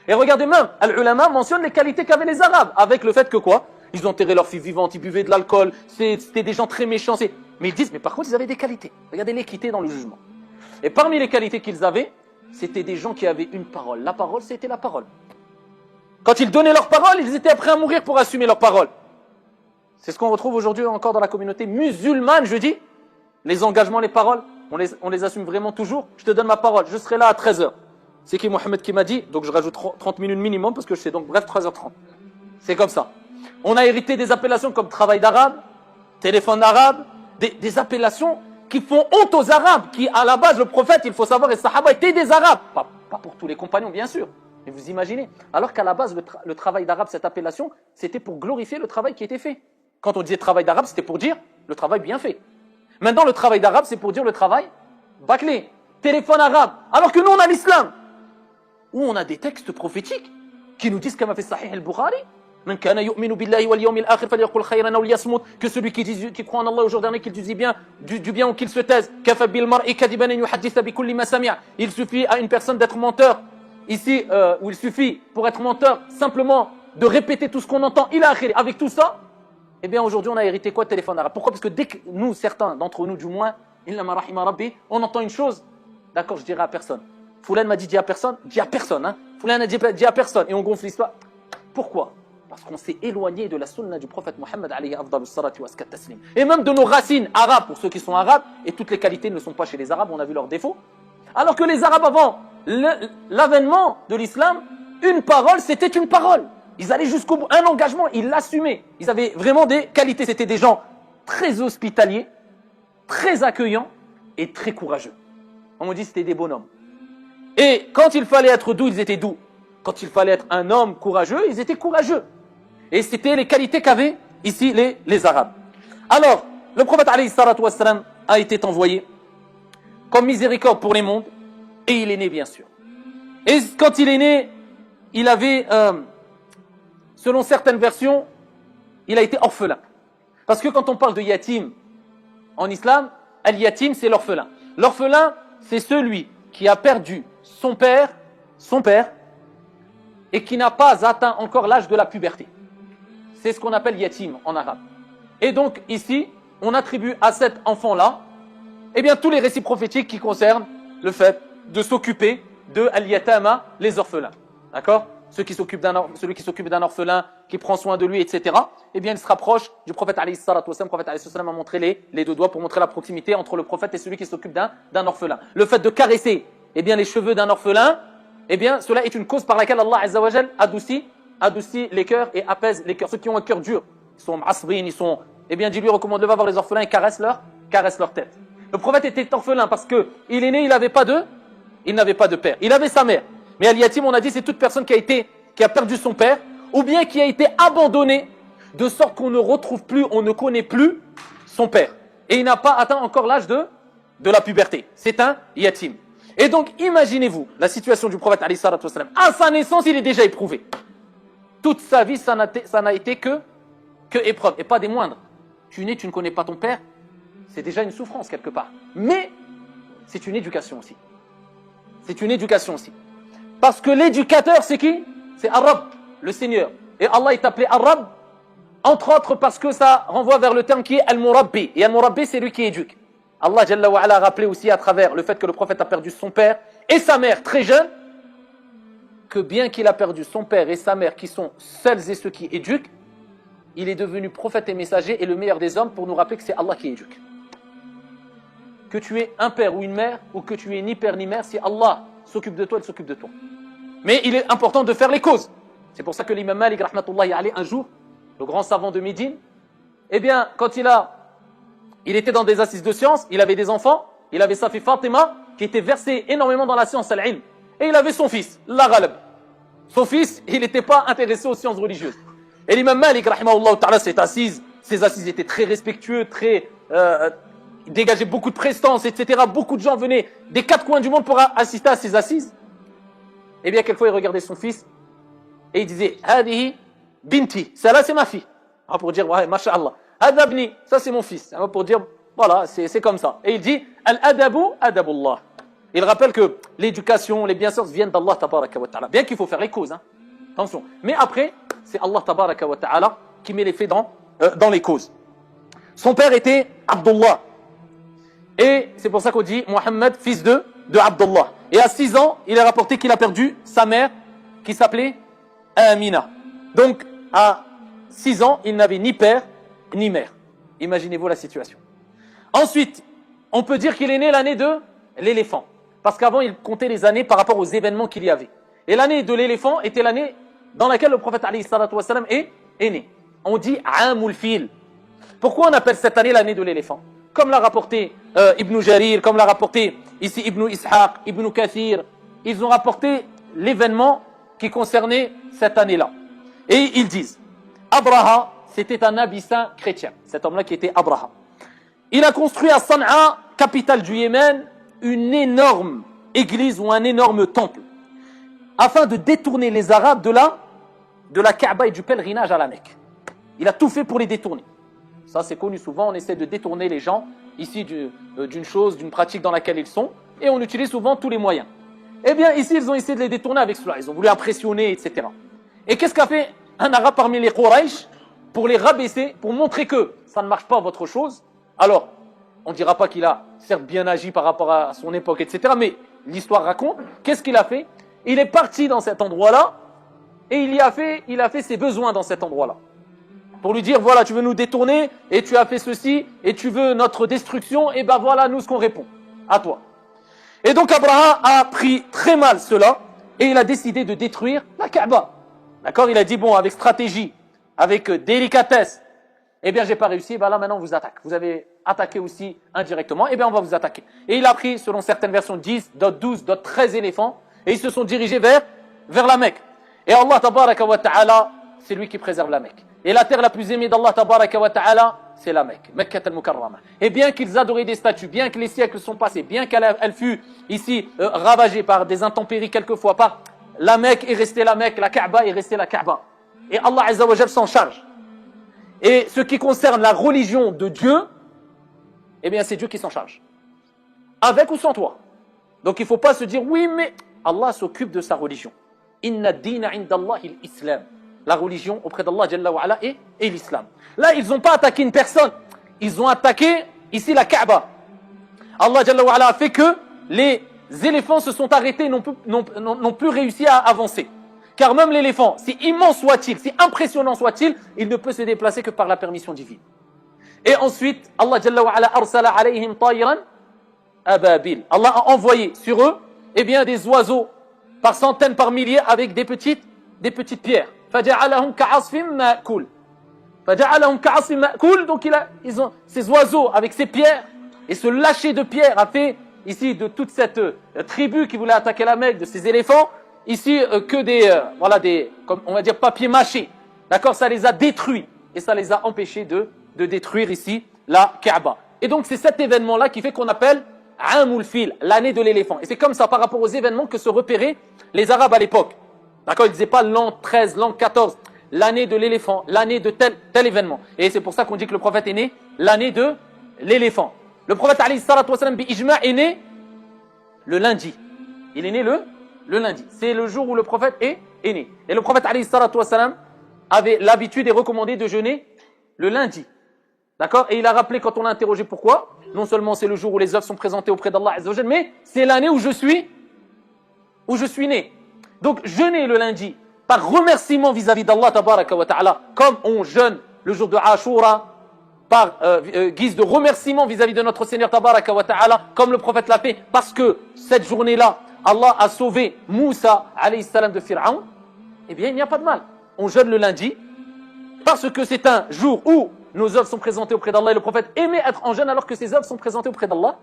Et regardez même, Al-Ulama mentionne les qualités qu'avaient les Arabes, avec le fait que quoi? Ils enterraient leurs filles vivantes, ils buvaient de l'alcool, c'était des gens très méchants. Mais ils disent, mais par contre, ils avaient des qualités. Regardez l'équité dans le jugement. Et parmi les qualités qu'ils avaient, c'était des gens qui avaient une parole. La parole, c'était la parole. Quand ils donnaient leur parole, ils étaient prêts à mourir pour assumer leur parole. C'est ce qu'on retrouve aujourd'hui encore dans la communauté musulmane, je dis. Les engagements, les paroles, on les assume vraiment toujours. Je te donne ma parole, je serai là à 13h. C'est qui Mohamed qui m'a dit, donc je rajoute 30 minutes minimum parce que je sais, donc bref, 13h30. C'est comme ça. On a hérité des appellations comme travail d'arabe, téléphone arabe, des appellations qui font honte aux Arabes, qui à la base, le prophète, il faut savoir, et les Sahaba étaient des Arabes. Pas pour tous les compagnons, bien sûr. Mais vous imaginez. Alors qu'à la base, le travail d'arabe, cette appellation, c'était pour glorifier le travail qui était fait. Quand on disait travail d'arabe, c'était pour dire le travail bien fait. Maintenant, le travail d'arabe, c'est pour dire le travail bâclé. Téléphone arabe. Alors que nous, on a l'islam. Où on a des textes prophétiques qui nous disent, comme a fait Sahih al-Bukhari, que celui qui croit en Allah au jour dernier, qu'il dise du bien ou qu'il se taise. Il suffit à une personne d'être menteur. Ici, où il suffit pour être menteur simplement de répéter tout ce qu'on entend. Avec tout ça, eh bien aujourd'hui on a hérité quoi de téléphone arabe? Pourquoi? Parce que dès que nous, certains d'entre nous du moins, on entend une chose, d'accord, je dirai à personne. Foulan m'a dit à personne, hein. Foulan a dit à personne et on gonfle l'histoire. Pourquoi? Parce qu'on s'est éloigné de la sunna du prophète Mohammed alayhi afdalus salati wa askat taslim. Et même de nos racines arabes, pour ceux qui sont arabes, et toutes les qualités ne sont pas chez les arabes, on a vu leurs défauts. Alors que les arabes avant l'avènement de l'islam, une parole c'était une parole. Ils allaient jusqu'au bout, un engagement, ils l'assumaient. Ils avaient vraiment des qualités, c'était des gens très hospitaliers, très accueillants et très courageux. On me dit c'était des bonhommes. Et quand il fallait être doux, ils étaient doux. Quand il fallait être un homme courageux, ils étaient courageux. Et c'était les qualités qu'avaient ici les Arabes. Alors, le prophète alayhi salatu wassalam a été envoyé comme miséricorde pour les mondes, et il est né bien sûr. Et quand il est né, il avait, selon certaines versions, il a été orphelin. Parce que quand on parle de yatim en islam, al-yatim c'est l'orphelin. L'orphelin, c'est celui qui a perdu son père, et qui n'a pas atteint encore l'âge de la puberté. C'est ce qu'on appelle yatim en arabe. Et donc ici, on attribue à cet enfant-là, eh bien tous les récits prophétiques qui concernent le fait de s'occuper de al-yatama, les orphelins. D'accord? Celui qui s'occupe d'un orphelin, qui prend soin de lui, etc. Eh bien, il se rapproche du prophète alayhi salatu wassalam. Le prophète alayhi salatu wassalam a montré les deux doigts pour montrer la proximité entre le prophète et celui qui s'occupe d'un orphelin. Le fait de caresser, eh bien, les cheveux d'un orphelin, eh bien, cela est une cause par laquelle Allah Azza wa Jal adoucit les cœurs et apaise les cœurs. Ceux qui ont un cœur dur, ils sont masrines, eh bien, dis-lui, recommande-le, va voir les orphelins et caresse leur tête. Le prophète était orphelin parce que il est né, il n'avait pas de père. Il avait sa mère. Mais al-yatim, on a dit, c'est toute personne qui a perdu son père, ou bien qui a été abandonnée, de sorte qu'on ne retrouve plus, on ne connaît plus son père. Et il n'a pas atteint encore l'âge de la puberté. C'est un yatim. Et donc, imaginez-vous la situation du prophète alayhi salatu wassalam. À sa naissance, il est déjà éprouvé. Toute sa vie, ça n'a été que épreuve, et pas des moindres. Tu nais, tu ne connais pas ton père, c'est déjà une souffrance quelque part. Mais, c'est une éducation aussi. C'est une éducation aussi. Parce que l'éducateur, c'est qui? C'est Ar-Rabb, le Seigneur. Et Allah est appelé Ar-Rabb, entre autres parce que ça renvoie vers le terme qui est Al-Murabbi. Et Al-Murabbi, c'est lui qui éduque. Allah Jalla wa Ala a rappelé aussi à travers le fait que le prophète a perdu son père et sa mère très jeune, que bien qu'il a perdu son père et sa mère qui sont celles et ceux qui éduquent, il est devenu prophète et messager et le meilleur des hommes pour nous rappeler que c'est Allah qui éduque. Que tu aies un père ou une mère, ou que tu aies ni père ni mère, si Allah s'occupe de toi, il s'occupe de toi. Mais il est important de faire les causes. C'est pour ça que l'imam Malik, rahmatullahi alayhi, un jour, le grand savant de Médine, eh bien, quand il était dans des assises de sciences, il avait des enfants, il avait sa fille Fatima, qui était versée énormément dans la science al-ilm. Et il avait son fils, l'Aghalab. Son fils, il n'était pas intéressé aux sciences religieuses. Et l'imam Malik, rahimahullah ta'ala, ses assises étaient très respectueux, très, dégageaient beaucoup de prestance, etc. Beaucoup de gens venaient des quatre coins du monde pour assister à ces assises. Eh bien, quelquefois, il regardait son fils et il disait, Hadihi binti, celle-là, c'est ma fille. Ah, pour dire, ouais, masha'Allah. Hadabni, ça, c'est mon fils. Ah, pour dire, voilà, c'est comme ça. Et il dit, al-adabu, adabullah. Il rappelle que l'éducation, les bienséances viennent d'Allah tabaraka wa ta'ala. Bien qu'il faut faire les causes, hein. Attention. Mais après, c'est Allah tabaraka wa ta'ala qui met les faits dans les causes. Son père était Abdullah. Et c'est pour ça qu'on dit Mohammed, fils de Abdullah. Et à 6 ans, il est rapporté qu'il a perdu sa mère, qui s'appelait Amina. Donc, à 6 ans, il n'avait ni père, ni mère. Imaginez-vous la situation. Ensuite, on peut dire qu'il est né l'année de l'éléphant. Parce qu'avant, il comptait les années par rapport aux événements qu'il y avait. Et l'année de l'éléphant était l'année dans laquelle le prophète alayhi salatu wassalam est né. On dit Amul Fil. Pourquoi on appelle cette année l'année de l'éléphant? Comme l'a rapporté Ibn Jarir, comme l'a rapporté ici Ibn Ishaq, Ibn Kathir. Ils ont rapporté l'événement qui concernait cette année-là. Et ils disent, Abraha, c'était un abyssin chrétien. Cet homme-là qui était Abraha. Il a construit à San'a, capitale du Yémen, une énorme église ou un énorme temple, afin de détourner les Arabes de la Kaaba et du pèlerinage à la Mecque. Il a tout fait pour les détourner. Ça, c'est connu souvent, on essaie de détourner les gens ici d'une chose, d'une pratique dans laquelle ils sont, et on utilise souvent tous les moyens. Eh bien, ici, ils ont essayé de les détourner avec cela. Ils ont voulu impressionner, etc. Et qu'est-ce qu'a fait un Arabe parmi les Quraysh pour les rabaisser, pour montrer que ça ne marche pas votre chose? Alors, on ne dira pas qu'il a certes bien agi par rapport à son époque, etc. Mais l'histoire raconte, qu'est-ce qu'il a fait? Il est parti dans cet endroit-là et il a fait ses besoins dans cet endroit-là. Pour lui dire, voilà, tu veux nous détourner et tu as fait ceci et tu veux notre destruction, et ben voilà nous ce qu'on répond. À toi. Et donc Abraham a pris très mal cela et il a décidé de détruire la Kaaba. D'accord? Il a dit, bon, avec stratégie, avec délicatesse, eh bien j'ai pas réussi, ben là maintenant on vous attaque. Vous avez attaqué aussi indirectement, eh bien on va vous attaquer. Et il a pris, selon certaines versions, 10, d'autres 12, d'autres 13 éléphants et ils se sont dirigés vers la Mecque. Et Allah tabaraka wa ta'ala, c'est lui qui préserve la Mecque. Et la terre la plus aimée d'Allah tabaraka wa ta'ala, c'est la Mecque, Mecca al-Mukarrama. Et bien qu'ils adoraient des statues, bien que les siècles sont passés, bien qu'elle fut ici ravagée par des intempéries quelquefois, par la Mecque est restée la Mecque, la Kaaba est restée la Kaaba. Et Allah Azza wa Jal s'en charge. Et ce qui concerne la religion de Dieu, eh bien c'est Dieu qui s'en charge. Avec ou sans toi. Donc il ne faut pas se dire, oui mais Allah s'occupe de sa religion. Inna dina indallahi l'islam. La religion auprès d'Allah Jalla wa Ala est l'islam. Là, ils n'ont pas attaqué une personne. Ils ont attaqué ici la Kaaba. Allah Jalla wa Ala a fait que les éléphants se sont arrêtés et n'ont plus réussi à avancer. Car même l'éléphant, si immense soit-il, si impressionnant soit-il, il ne peut se déplacer que par la permission divine. Et ensuite, Allah Jalla wa Ala arsala alayhim tayran ababil. Allah a envoyé sur eux, eh bien, des oiseaux par centaines, par milliers, avec des petites pierres. فَجَعَلَهُمْ كَعَصْفٍ مَأْكُولٍ. فَجَعَلَهُمْ كَعَصْفٍ مَأْكُولٍ. Donc ils ont ces oiseaux avec ces pierres, et ce lâcher de pierres a fait ici de toute cette tribu qui voulait attaquer la Mecque, de ces éléphants, ici que des comme on va dire papier mâché. D'accord, ça les a détruits et ça les a empêchés de détruire ici la Kaaba. Et donc c'est cet événement-là qui fait qu'on appelle Amul Fil, l'année de l'éléphant. Et c'est comme ça par rapport aux événements que se repéraient les Arabes à l'époque. D'accord, ils ne disaient pas l'an 13, l'an 14, l'année de l'éléphant, l'année de tel événement. Et c'est pour ça qu'on dit que le prophète est né l'année de l'éléphant. Le prophète alayhi salatu wa sallam bi ijma' est né le lundi. Il est né le lundi. C'est le jour où le prophète est né. Et le prophète alayhi salatu wa sallam avait l'habitude et recommandé de jeûner le lundi. D'accord? Et il a rappelé quand on l'a interrogé pourquoi. Non seulement c'est le jour où les œuvres sont présentées auprès d'Allah Azza wa Jal, mais c'est l'année où je suis né. Donc jeûner le lundi par remerciement vis-à-vis d'Allah tabaraka wa ta'ala, comme on jeûne le jour de Ashura par guise de remerciement vis-à-vis de notre Seigneur tabaraka wa ta'ala, comme le prophète l'a fait, parce que cette journée-là, Allah a sauvé Moussa alayhi salam de Pharaon, eh bien il n'y a pas de mal. On jeûne le lundi parce que c'est un jour où nos œuvres sont présentées auprès d'Allah et le prophète aimait être en jeûne alors que ses œuvres sont présentées auprès d'Allah,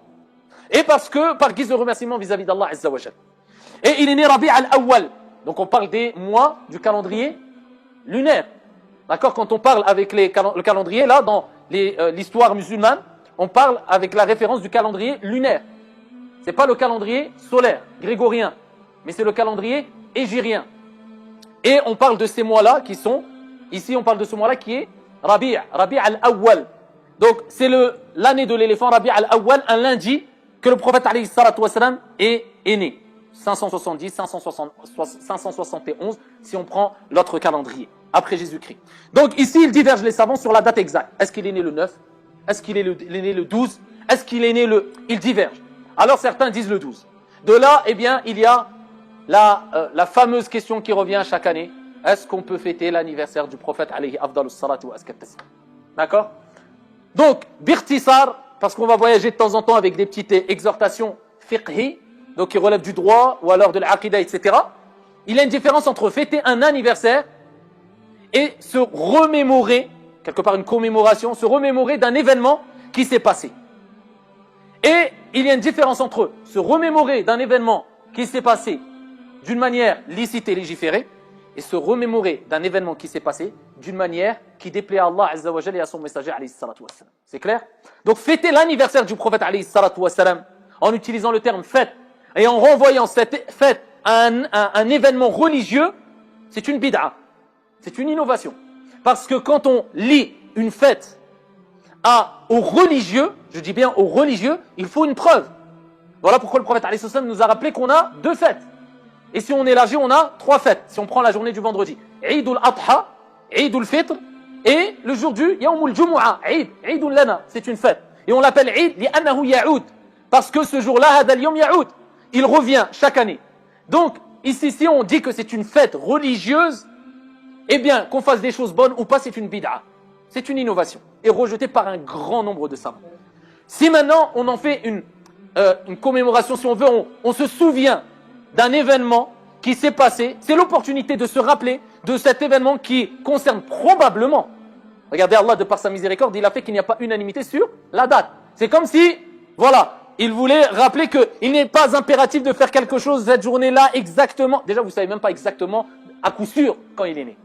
et parce que par guise de remerciement vis-à-vis d'Allah Azza wa Jal. Et il est né Rabi' al-Awwal. Donc on parle des mois du calendrier lunaire. D'accord? Quand on parle avec le calendrier, là, dans l'histoire musulmane, on parle avec la référence du calendrier lunaire. C'est pas le calendrier solaire, grégorien, mais c'est le calendrier hégirien. Et on parle de ces mois-là qui sont, ici on parle de ce mois-là qui est Rabi' al-Awwal. Donc c'est l'année de l'éléphant, Rabi' al-Awwal, un lundi que le prophète alayhi salatu wa salam est né. 570, 571, si on prend l'autre calendrier, après Jésus-Christ. Donc ici, il diverge les savants sur la date exacte. Est-ce qu'il est né le 9? Est-ce qu'il est né le 12? Est-ce qu'il est né Il diverge. Alors certains disent le 12. De là, eh bien, il y a la fameuse question qui revient chaque année. Est-ce qu'on peut fêter l'anniversaire du prophète alayhi afdalus salatu wa askat taslim? D'accord? Donc, birtisar, parce qu'on va voyager de temps en temps avec des petites exhortations fiqhi, donc qui relève du droit ou alors de l'aqida, etc. Il y a une différence entre fêter un anniversaire et se remémorer, quelque part une commémoration, se remémorer d'un événement qui s'est passé. Et il y a une différence entre eux. Se remémorer d'un événement qui s'est passé d'une manière licite et légiférée et se remémorer d'un événement qui s'est passé d'une manière qui déplaît à Allah Azza wa Jalla et à son messager alayhi salatu wassalam. C'est clair? Donc fêter l'anniversaire du prophète alayhi salatu wassalam en utilisant le terme fête et en renvoyant cette fête à un événement religieux, c'est une bid'a. C'est une innovation. Parce que quand on lie une fête aux religieux, je dis bien aux religieux, il faut une preuve. Voilà pourquoi le prophète alayhi sallam nous a rappelé qu'on a 2 fêtes. Et si on élargit, on a 3 fêtes. Si on prend la journée du vendredi. Eid al-Adha, Eid al-Fitr et le jour du Yawm al-Jumu'ah. Eid lana, c'est une fête. Et on l'appelle Eid li'annahu ya'oud. Parce que ce jour-là, hadha al-yawm ya'oud. Il revient chaque année. Donc, ici, si on dit que c'est une fête religieuse, eh bien, qu'on fasse des choses bonnes ou pas, c'est une bid'a. C'est une innovation. Et rejetée par un grand nombre de savants. Si maintenant, on en fait une commémoration, si on veut, on se souvient d'un événement qui s'est passé, c'est l'opportunité de se rappeler de cet événement qui concerne probablement, regardez Allah de par sa miséricorde, il a fait qu'il n'y a pas unanimité sur la date. C'est comme si, voilà, il voulait rappeler qu'il n'est pas impératif de faire quelque chose cette journée-là exactement. Déjà, vous ne savez même pas exactement à coup sûr quand il est né.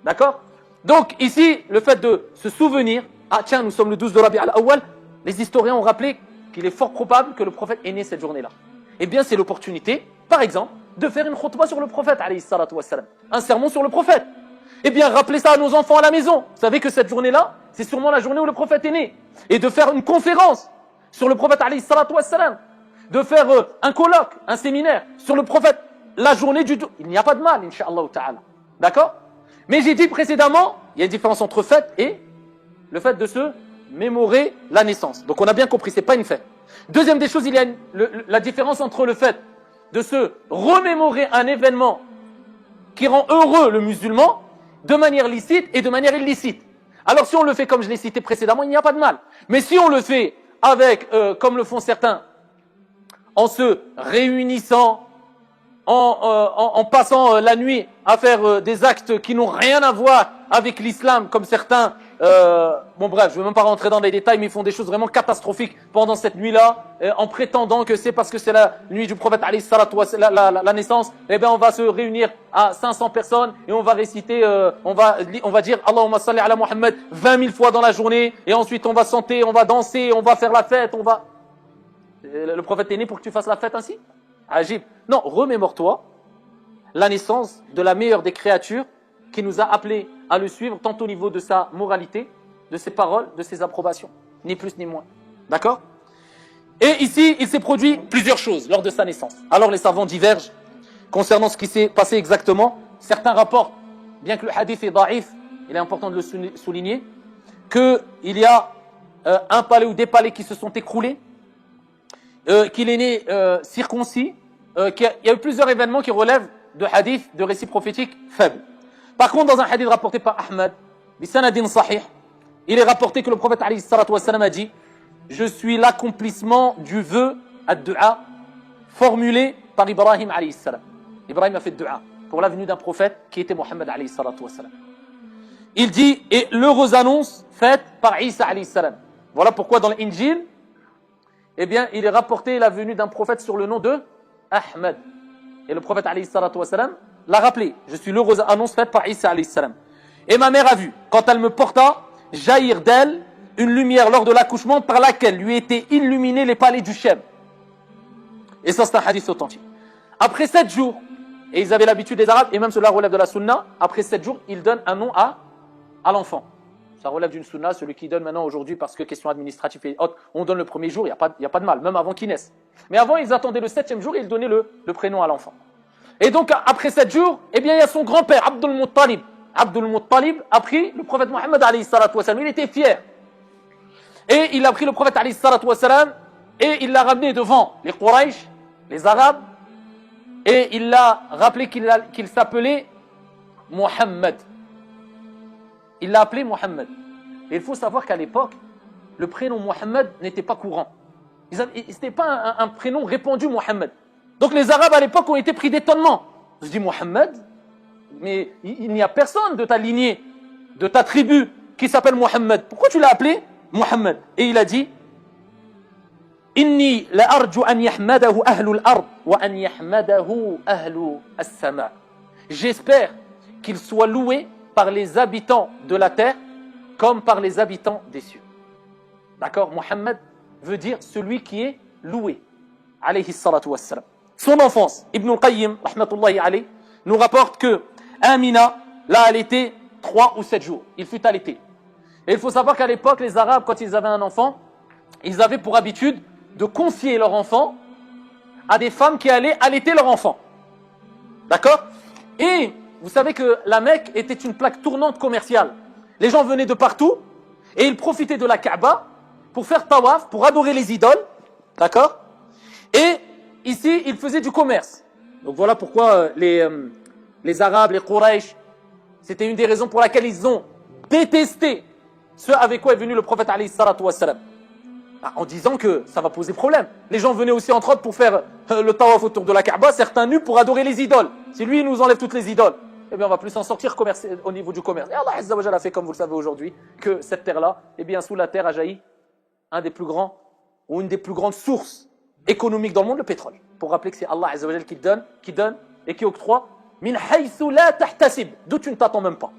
D'accord? Donc ici, le fait de se souvenir, ah tiens, nous sommes le 12 de Rabi' al-Awwal, les historiens ont rappelé qu'il est fort probable que le prophète est né cette journée-là. Eh bien, c'est l'opportunité, par exemple, de faire une khutbah sur le prophète, alayhi salatu wassalam. Un sermon sur le prophète. Eh bien, rappelez ça à nos enfants à la maison. Vous savez que cette journée-là, c'est sûrement la journée où le prophète est né. Et de faire une conférence sur le prophète, alayhi salatu wassalam. De faire un colloque, un séminaire sur le prophète, la journée du... Il n'y a pas de mal, incha'Allah ta'ala. D'accord? Mais j'ai dit précédemment, il y a une différence entre fête et le fait de se mémorer la naissance. Donc on a bien compris, c'est pas une fête. Deuxième des choses, il y a la différence entre le fait de se remémorer un événement qui rend heureux le musulman de manière licite et de manière illicite. Alors si on le fait comme je l'ai cité précédemment, il n'y a pas de mal. Mais si on le fait avec, comme le font certains, en se réunissant, en passant la nuit à faire des actes qui n'ont rien à voir avec l'islam, comme certains, bon bref, je ne veux même pas rentrer dans les détails, mais ils font des choses vraiment catastrophiques pendant cette nuit-là, en prétendant que c'est parce que c'est la nuit du prophète alayhi salatu wa sallam, la naissance, eh bien on va se réunir à 500 personnes et on va réciter, on va dire Allahumma salli ala Muhammad 20 000 fois dans la journée, et ensuite on va chanter, on va danser, on va faire la fête, le prophète est né pour que tu fasses la fête ainsi? Ajib. Non, remémore-toi la naissance de la meilleure des créatures qui nous a appelés à le suivre, tant au niveau de sa moralité, de ses paroles, de ses approbations. Ni plus ni moins. D'accord? Et ici, il s'est produit plusieurs choses lors de sa naissance. Alors les savants divergent concernant ce qui s'est passé exactement. Certains rapportent, bien que le hadith est da'if, il est important de le souligner, qu'il y a un palais ou des palais qui se sont écroulés, qu'il est né circoncis, qu'il y a eu plusieurs événements qui relèvent de hadiths, de récits prophétiques faibles. Par contre, dans un hadith rapporté par Ahmad, bisanadin sahih, il est rapporté que le prophète alayhi salatu wassalam a dit « Je suis l'accomplissement du vœu ad-du'a formulé par Ibrahim alayhi salam. » Ibrahim a fait du'a pour la venue d'un prophète qui était Mohammed alayhi salatu wassalam. Il dit « Et l'heureuse annonce faite par Isa alayhi salam. » Voilà pourquoi dans l'Injil, eh bien, il est rapporté la venue d'un prophète sur le nom de Ahmed. Et le prophète alayhi salatu wassalam l'a rappelé. Je suis l'heureuse annonce faite par Isa alayhi salam. Et ma mère a vu, quand elle me porta, jaillir d'elle une lumière lors de l'accouchement par laquelle lui étaient illuminés les palais du Shem. Et ça, c'est un hadith authentique. Après 7 jours, et ils avaient l'habitude des Arabes, et même cela relève de la sunna, après 7 jours, ils donnent un nom à l'enfant. Ça relève d'une sunna, celui qui donne maintenant aujourd'hui, parce que question administrative et autres, on donne le premier jour, il n'y a pas de mal, même avant qu'il naisse. Mais avant, ils attendaient le 7e jour et ils donnaient le prénom à l'enfant. Et donc, après 7 jours, eh bien, il y a son grand-père, Abdul Muttalib. Abdul Muttalib a pris le prophète Mohammed alayhi salatu wassalam. Il était fier. Et il a pris le prophète alayhi salatu wassalam et il l'a ramené devant les Quraysh, les Arabes, et il l'a rappelé qu'il s'appelait Mohammed. Il l'a appelé Mohammed. Et il faut savoir qu'à l'époque, le prénom Mohammed n'était pas courant. Ce n'était pas un prénom répandu Mohammed. Donc les Arabes à l'époque ont été pris d'étonnement. Je dis Mohammed, mais il n'y a personne de ta lignée, de ta tribu, qui s'appelle Mohammed. Pourquoi tu l'as appelé Mohammed? Et il a dit, Inni la arju an yahmadahu ahlul ard wa an yahmadahu ahlu as-sama'. J'espère qu'il soit loué par les habitants de la terre comme par les habitants des cieux. D'accord? Mohammed veut dire celui qui est loué. Alayhi salatu wassalam. Son enfance, Ibn al-Qayyim, rahmatullahi alayhi, nous rapporte que Amina l'a allaité 3 ou 7 jours. Il fut allaité. Et il faut savoir qu'à l'époque, les Arabes, quand ils avaient un enfant, ils avaient pour habitude de confier leur enfant à des femmes qui allaient allaiter leur enfant. D'accord? Et vous savez que la Mecque était une plaque tournante commerciale. Les gens venaient de partout et ils profitaient de la Kaaba pour faire tawaf, pour adorer les idoles. D'accord? Et ici, ils faisaient du commerce. Donc voilà pourquoi les Arabes, les Quraysh, c'était une des raisons pour laquelle ils ont détesté ce avec quoi est venu le prophète alayhi salatu wassalam. En disant que ça va poser problème. Les gens venaient aussi entre autres pour faire le tawaf autour de la Kaaba, certains nus pour adorer les idoles. Si lui il nous enlève toutes les idoles, eh bien on va plus s'en sortir au niveau du commerce. Et Allah Azza wa Jalla a fait, comme vous le savez aujourd'hui, que cette terre-là, eh bien sous la terre a jailli un des plus grands, ou une des plus grandes sources économiques dans le monde, le pétrole. Pour rappeler que c'est Allah Azza wa Jalla qui donne et qui octroie min haythu la tahtasib, d'où tu ne t'attends même pas.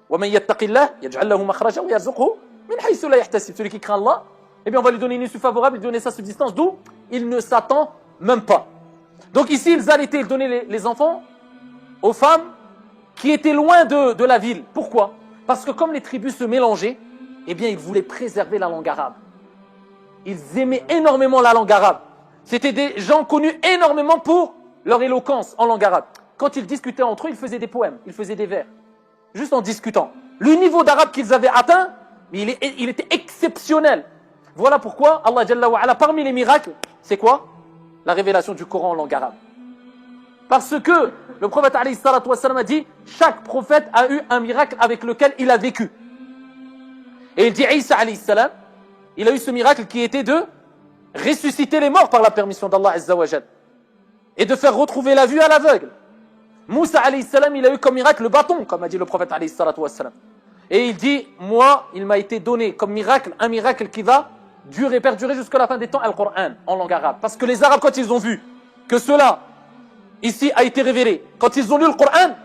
Wa man yattaqillah yaj'al lahu makhraja wa yarzuqhu min haythu la yahtasib. Celui qui craint Allah, eh bien on va lui donner une issue favorable, lui donner sa subsistance, d'où il ne s'attend même pas. Donc ici, ils allaitaient, ils donnaient les enfants aux femmes qui étaient loin de la ville. Pourquoi? Parce que comme les tribus se mélangeaient, eh bien ils voulaient préserver la langue arabe. Ils aimaient énormément la langue arabe. C'était des gens connus énormément pour leur éloquence en langue arabe. Quand ils discutaient entre eux, ils faisaient des poèmes, ils faisaient des vers. Juste en discutant. Le niveau d'arabe qu'ils avaient atteint, il était exceptionnel. Voilà pourquoi Allah Jalla wa Ala, parmi les miracles, c'est quoi? La révélation du Coran en langue arabe. Parce que le prophète alayhi salatu wassalam a dit, chaque prophète a eu un miracle avec lequel il a vécu. Et il dit, Isa alayhi salam, il a eu ce miracle qui était de ressusciter les morts par la permission d'Allah Azza wa Jalla. Et de faire retrouver la vue à l'aveugle. Moussa alayhi salam, il a eu comme miracle le bâton, comme a dit le prophète alayhi salatu wassalam. Et il dit, moi, il m'a été donné comme miracle, un miracle qui va durer, perdurer jusqu'à la fin des temps, Al-Qur'an, en langue arabe. Parce que les Arabes, quand ils ont vu que cela, ici, a été révélé, quand ils ont lu le Qur'an,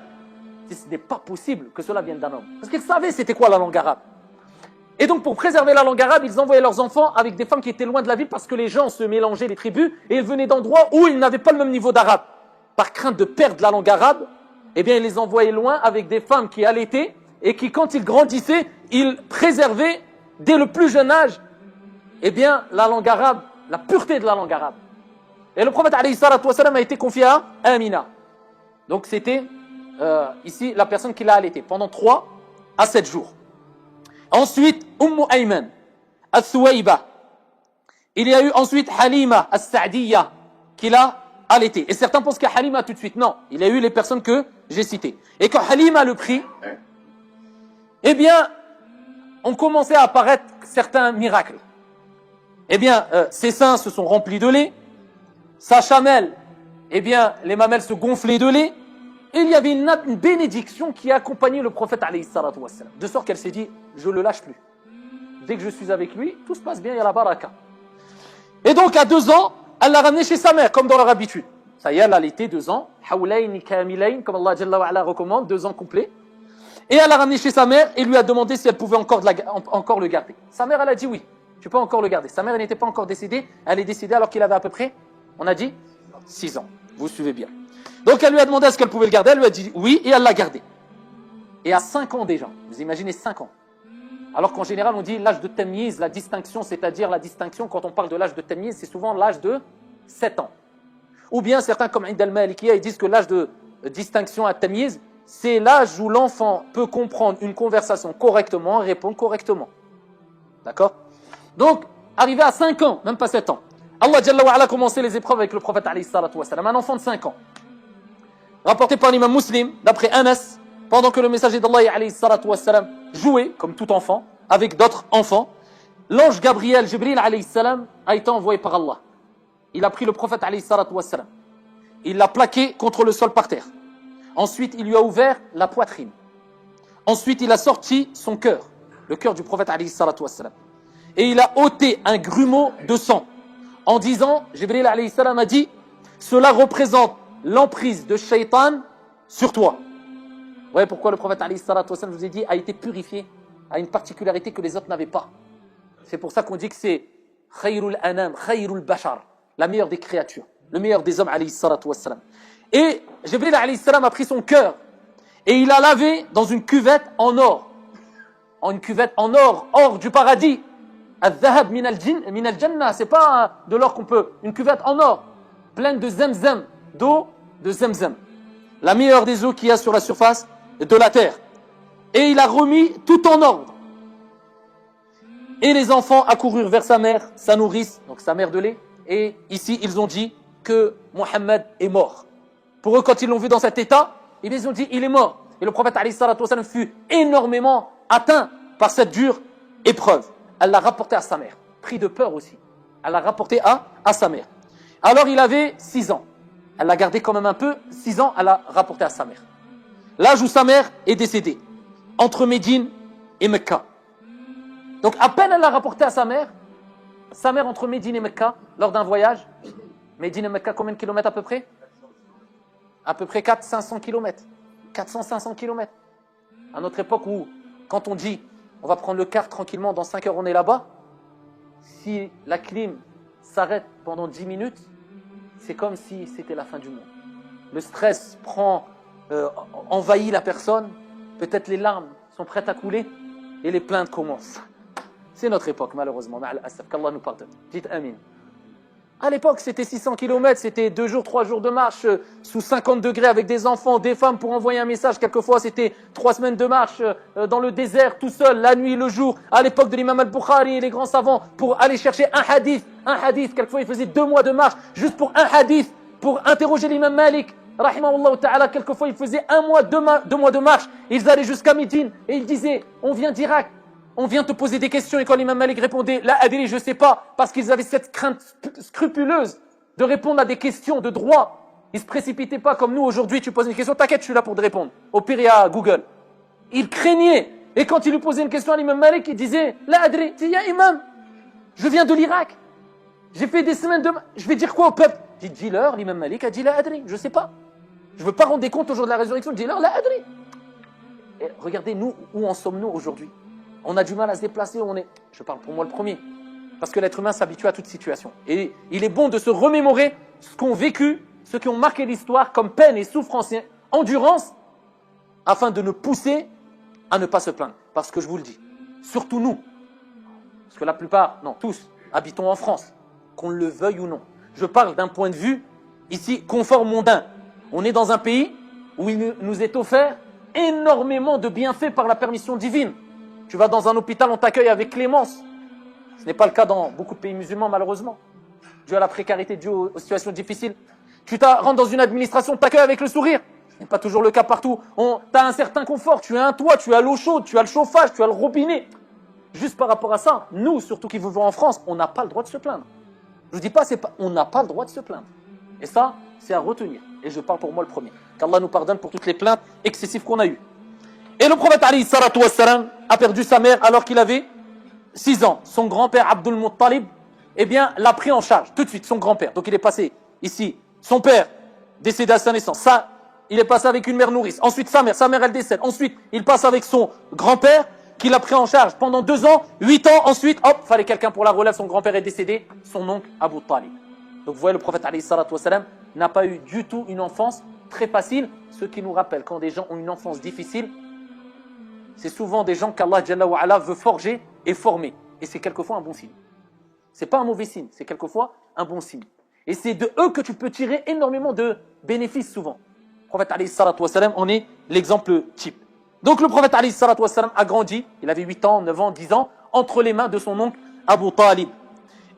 ce n'est pas possible que cela vienne d'un homme. Parce qu'ils savaient c'était quoi la langue arabe. Et donc, pour préserver la langue arabe, ils envoyaient leurs enfants avec des femmes qui étaient loin de la ville parce que les gens se mélangeaient, les tribus, et ils venaient d'endroits où ils n'avaient pas le même niveau d'arabe. Par crainte de perdre la langue arabe, eh bien, ils les envoyaient loin avec des femmes qui allaitaient et qui, quand ils grandissaient, ils préservaient, dès le plus jeune âge, eh bien, la langue arabe, la pureté de la langue arabe. Et le prophète alayhi salatu wassalam a été confié à Amina. Donc c'était ici la personne qui l'a allaité pendant 3 à 7 jours. Ensuite, Ayman, Al-Thuwayba. Il y a eu ensuite Halima, Al-Sa'diyya, qui l'a allaité. Et certains pensent qu'à Halima tout de suite. Non, il y a eu les personnes que j'ai citées. Et quand Halima le prit, eh bien, ont commencé à apparaître certains miracles. Eh bien, ses seins se sont remplis de lait, sa chamelle, eh bien, les mamelles se gonflaient de lait, et il y avait une bénédiction qui accompagnait le prophète alayhi salatu wassalam. De sorte qu'elle s'est dit, je le lâche plus. Dès que je suis avec lui, tout se passe bien, il y a la baraka. Et donc, à 2 ans, elle l'a ramené chez sa mère, comme dans leur habitude. Ça y est, elle a allaité 2 ans, hawlayni kamilayn, comme Allah Jalla wa Ala recommande, 2 ans complets. Et elle l'a ramené chez sa mère et lui a demandé si elle pouvait encore le garder. Sa mère, elle a dit oui, tu peux encore le garder. Sa mère n'était pas encore décédée, elle est décédée alors qu'il avait à peu près, on a dit, 6 ans. Vous suivez bien. Donc elle lui a demandé est-ce qu'elle pouvait le garder, elle lui a dit oui et elle l'a gardé. Et à 5 ans déjà, vous imaginez 5 ans. Alors qu'en général on dit l'âge de tamyiz, la distinction, c'est-à-dire la distinction quand on parle de l'âge de tamyiz, c'est souvent l'âge de 7 ans. Ou bien certains comme Ind al-Malikiya, ils disent que l'âge de distinction à tamyiz, c'est l'âge où l'enfant peut comprendre une conversation correctement et répondre correctement. D'accord? Donc, arrivé à 5 ans, même pas 7 ans, Allah Jalla wa Ala a commencé les épreuves avec le prophète alayhi salatu wassalam, un enfant de 5 ans. Rapporté par l'imam Muslim, d'après Anas, pendant que le messager d'Allah alayhi salatu wassalam jouait, comme tout enfant, avec d'autres enfants, l'ange Gabriel, Jibril alayhi salam, a été envoyé par Allah. Il a pris le prophète alayhi salatu wassalam. Il l'a plaqué contre le sol par terre. Ensuite, il lui a ouvert la poitrine. Ensuite, il a sorti son cœur, le cœur du prophète alayhi salatu wassalam. Et il a ôté un grumeau de sang en disant, Jibril alayhi salam a dit, cela représente l'emprise de Shaitan sur toi. Vous voyez pourquoi le prophète alayhi salatu wassalam, je vous ai dit, a été purifié, a une particularité que les autres n'avaient pas. C'est pour ça qu'on dit que c'est Khayrul Anam, Khayrul Bashar, la meilleure des créatures, le meilleur des hommes alayhi salatu wassalam. Et Jibril alayhi salam a pris son cœur et il a lavé dans une cuvette en or. Une cuvette en or, or du paradis. Al-dhahab min al-jannah, c'est pas de l'or qu'on peut. Une cuvette en or, pleine de zemzem, d'eau de zemzem. La meilleure des eaux qu'il y a sur la surface de la terre. Et il a remis tout en ordre. Et les enfants accoururent vers sa mère, sa nourrice, donc sa mère de lait. Et ici, ils ont dit que Mohammed est mort. Pour eux, quand ils l'ont vu dans cet état, ils ont dit, il est mort. Et le prophète alayhi salatu wassalam fut énormément atteint par cette dure épreuve. Elle l'a rapporté à sa mère, pris de peur aussi. Elle l'a rapporté à sa mère. Alors il avait 6 ans. Elle l'a gardé quand même un peu. 6 ans, elle l'a rapporté à sa mère. L'âge où sa mère est décédée, entre Médine et Mecca. Donc à peine elle l'a rapporté à sa mère entre Médine et Mecca, lors d'un voyage. Médine et Mecca, combien de kilomètres à peu près? À peu près 400-500 kilomètres. 400-500 kilomètres. À notre époque où, quand on dit, on va prendre le car tranquillement, dans 5 heures on est là-bas, si la clim s'arrête pendant 10 minutes, c'est comme si c'était la fin du monde. Le stress envahit la personne, peut-être les larmes sont prêtes à couler, et les plaintes commencent. C'est notre époque, malheureusement. Qu'Allah nous pardonne. Dites Amin. À l'époque, c'était 600 km, c'était 2 jours, 3 jours de marche, sous 50 degrés avec des enfants, des femmes pour envoyer un message. Quelquefois, c'était 3 semaines de marche dans le désert, tout seul, la nuit, le jour. À l'époque de l'imam al-Bukhari et les grands savants, pour aller chercher un hadith. Un hadith, quelquefois, ils faisaient 2 mois de marche, juste pour un hadith, pour interroger l'imam Malik. Rahimahullah ta'ala, quelquefois, ils faisaient 1 mois, 2 mois de marche. Ils allaient jusqu'à Médine et ils disaient, on vient d'Irak. On vient te poser des questions et quand l'imam Malik répondait, la adri, je sais pas, parce qu'ils avaient cette crainte scrupuleuse de répondre à des questions de droit. Ils se précipitaient pas comme nous aujourd'hui, tu poses une question, t'inquiète, je suis là pour te répondre. Au pire, il y a Google. Ils craignaient. Et quand il lui posait une question à l'imam Malik, il disait, la adri, ya imam, je viens de l'Irak. J'ai fait des semaines de... Je vais dire quoi au peuple? J'ai dit, dis-leur, l'imam Malik a dit la adri, je sais pas. Je veux pas rendre des comptes au jour de la résurrection, dis-leur la adri. Et regardez, nous, où en sommes-nous aujourd'hui? On a du mal à se déplacer, je parle pour moi le premier, parce que l'être humain s'habitue à toute situation. Et il est bon de se remémorer ce qu'ont vécu, ceux qui ont marqué l'histoire comme peine et souffrance et endurance, afin de nous pousser à ne pas se plaindre. Parce que je vous le dis, surtout nous, parce que la plupart, non, tous, habitons en France, qu'on le veuille ou non. Je parle d'un point de vue, ici, confort mondain. On est dans un pays où il nous est offert énormément de bienfaits par la permission divine. Tu vas dans un hôpital, on t'accueille avec clémence. Ce n'est pas le cas dans beaucoup de pays musulmans, malheureusement. Dû à la précarité, dû aux situations difficiles. Tu rentres dans une administration, on t'accueille avec le sourire. Ce n'est pas toujours le cas partout. Tu as un certain confort, tu as un toit, tu as l'eau chaude, tu as le chauffage, tu as le robinet. Juste par rapport à ça, nous, surtout qui vivons en France, on n'a pas le droit de se plaindre. Je ne dis pas, on n'a pas le droit de se plaindre. Et ça, c'est à retenir. Et je parle pour moi le premier. Qu'Allah nous pardonne pour toutes les plaintes excessives qu'on a eues. Et le prophète alayhi salatu wassalam a perdu sa mère alors qu'il avait 6 ans. Son grand-père Abdul Muttalib, eh bien, l'a pris en charge tout de suite, son grand-père. Donc il est passé ici, son père décédé à sa naissance. Ça, il est passé avec une mère nourrice. Ensuite sa mère elle décède. Ensuite, il passe avec son grand-père qui l'a pris en charge pendant 2 ans, 8 ans. Ensuite, hop, fallait quelqu'un pour la relève. Son grand-père est décédé, son oncle Abu Talib. Donc vous voyez, le prophète alayhi salatu wassalam n'a pas eu du tout une enfance très facile. Ce qui nous rappelle, quand des gens ont une enfance difficile, c'est souvent des gens qu'Allah Jalla wa Ala veut forger et former. Et c'est quelquefois un bon signe. C'est pas un mauvais signe, c'est quelquefois un bon signe. Et c'est de eux que tu peux tirer énormément de bénéfices souvent. Le prophète alayhi salatu wassalam en est l'exemple type. Donc le prophète alayhi salatu wassalam a grandi, il avait 8 ans, 9 ans, 10 ans, entre les mains de son oncle Abu Talib.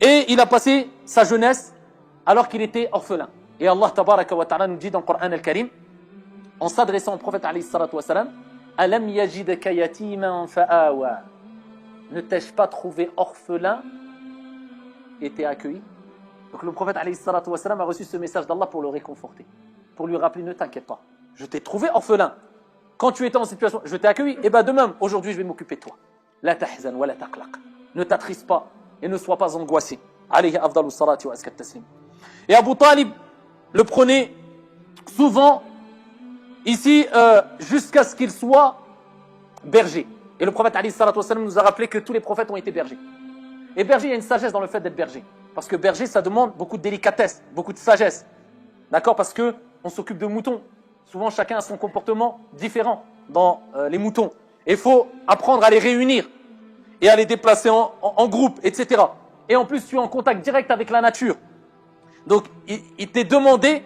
Et il a passé sa jeunesse alors qu'il était orphelin. Et Allah tabaraka wa ta'ala nous dit dans le Coran al-Karim, en s'adressant au prophète alayhi salatu wassalam, Alam yajidaka yatiman fa'awa. Ne t'ai-je pas trouvé orphelin et t'es accueilli? Donc le prophète alayhi salatu wassalam a reçu ce message d'Allah pour le réconforter, pour lui rappeler, ne t'inquiète pas, Je t'ai trouvé orphelin. Quand tu étais en situation, je t'ai accueilli. Et bien de même, aujourd'hui, je vais m'occuper de toi. La tahzan wa la taqlaq. Ne t'attriste pas et ne sois pas angoissé. Alayhi afdalu salati wa askat taslim. Et Abu Talib le prenait souvent ici jusqu'à ce qu'il soit berger. Et le prophète alayhi salatu wassalam nous a rappelé que tous les prophètes ont été bergers. Et berger, il y a une sagesse dans le fait d'être berger. Parce que berger, ça demande beaucoup de délicatesse, beaucoup de sagesse. D'accord? Parce que on s'occupe de moutons. Souvent, chacun a son comportement différent dans les moutons. Et il faut apprendre à les réunir et à les déplacer en groupe, etc. Et en plus, tu es en contact direct avec la nature. Donc, il t'est demandé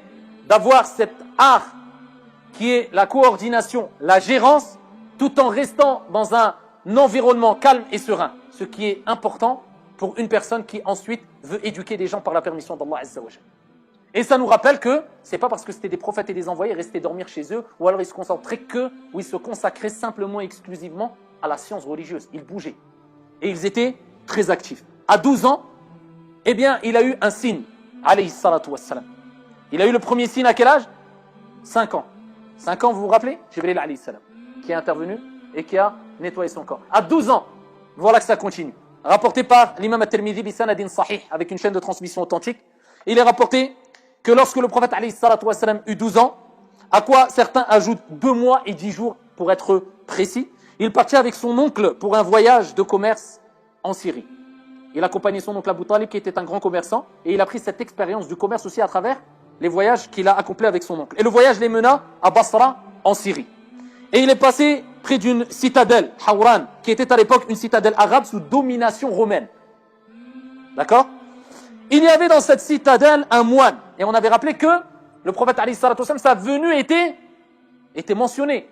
d'avoir cet art qui est la coordination, la gérance, tout en restant dans un environnement calme et serein. Ce qui est important pour une personne qui ensuite veut éduquer des gens par la permission d'Allah Azza wa Jalla. Et ça nous rappelle que c'est pas parce que c'était des prophètes et des envoyés restaient dormir chez eux, ou alors ils se concentraient que, ou ils se consacraient simplement et exclusivement à la science religieuse. Ils bougeaient. Et ils étaient très actifs. À 12 ans, eh bien, il a eu un signe, alayhi salatu wassalam. Il a eu le premier signe à quel âge? 5 ans. 5 ans, vous vous rappelez? Jibril alayhi salam, qui est intervenu et qui a nettoyé son corps. À 12 ans, voilà que ça continue. Rapporté par l'imam at-Tirmidhi bi sanadin sahih, avec une chaîne de transmission authentique. Il est rapporté que lorsque le prophète alayhi salatu wassalam eut 12 ans, à quoi certains ajoutent 2 mois et 10 jours pour être précis, il partit avec son oncle pour un voyage de commerce en Syrie. Il accompagnait son oncle Abu Talib qui était un grand commerçant et il a pris cette expérience du commerce aussi à travers les voyages qu'il a accomplis avec son oncle. Et le voyage les mena à Basra en Syrie. Et il est passé près d'une citadelle, Hawran, qui était à l'époque une citadelle arabe sous domination romaine. D'accord? Il y avait dans cette citadelle un moine. Et on avait rappelé que le prophète alayhi salatu wassalam, sa venue était mentionnée.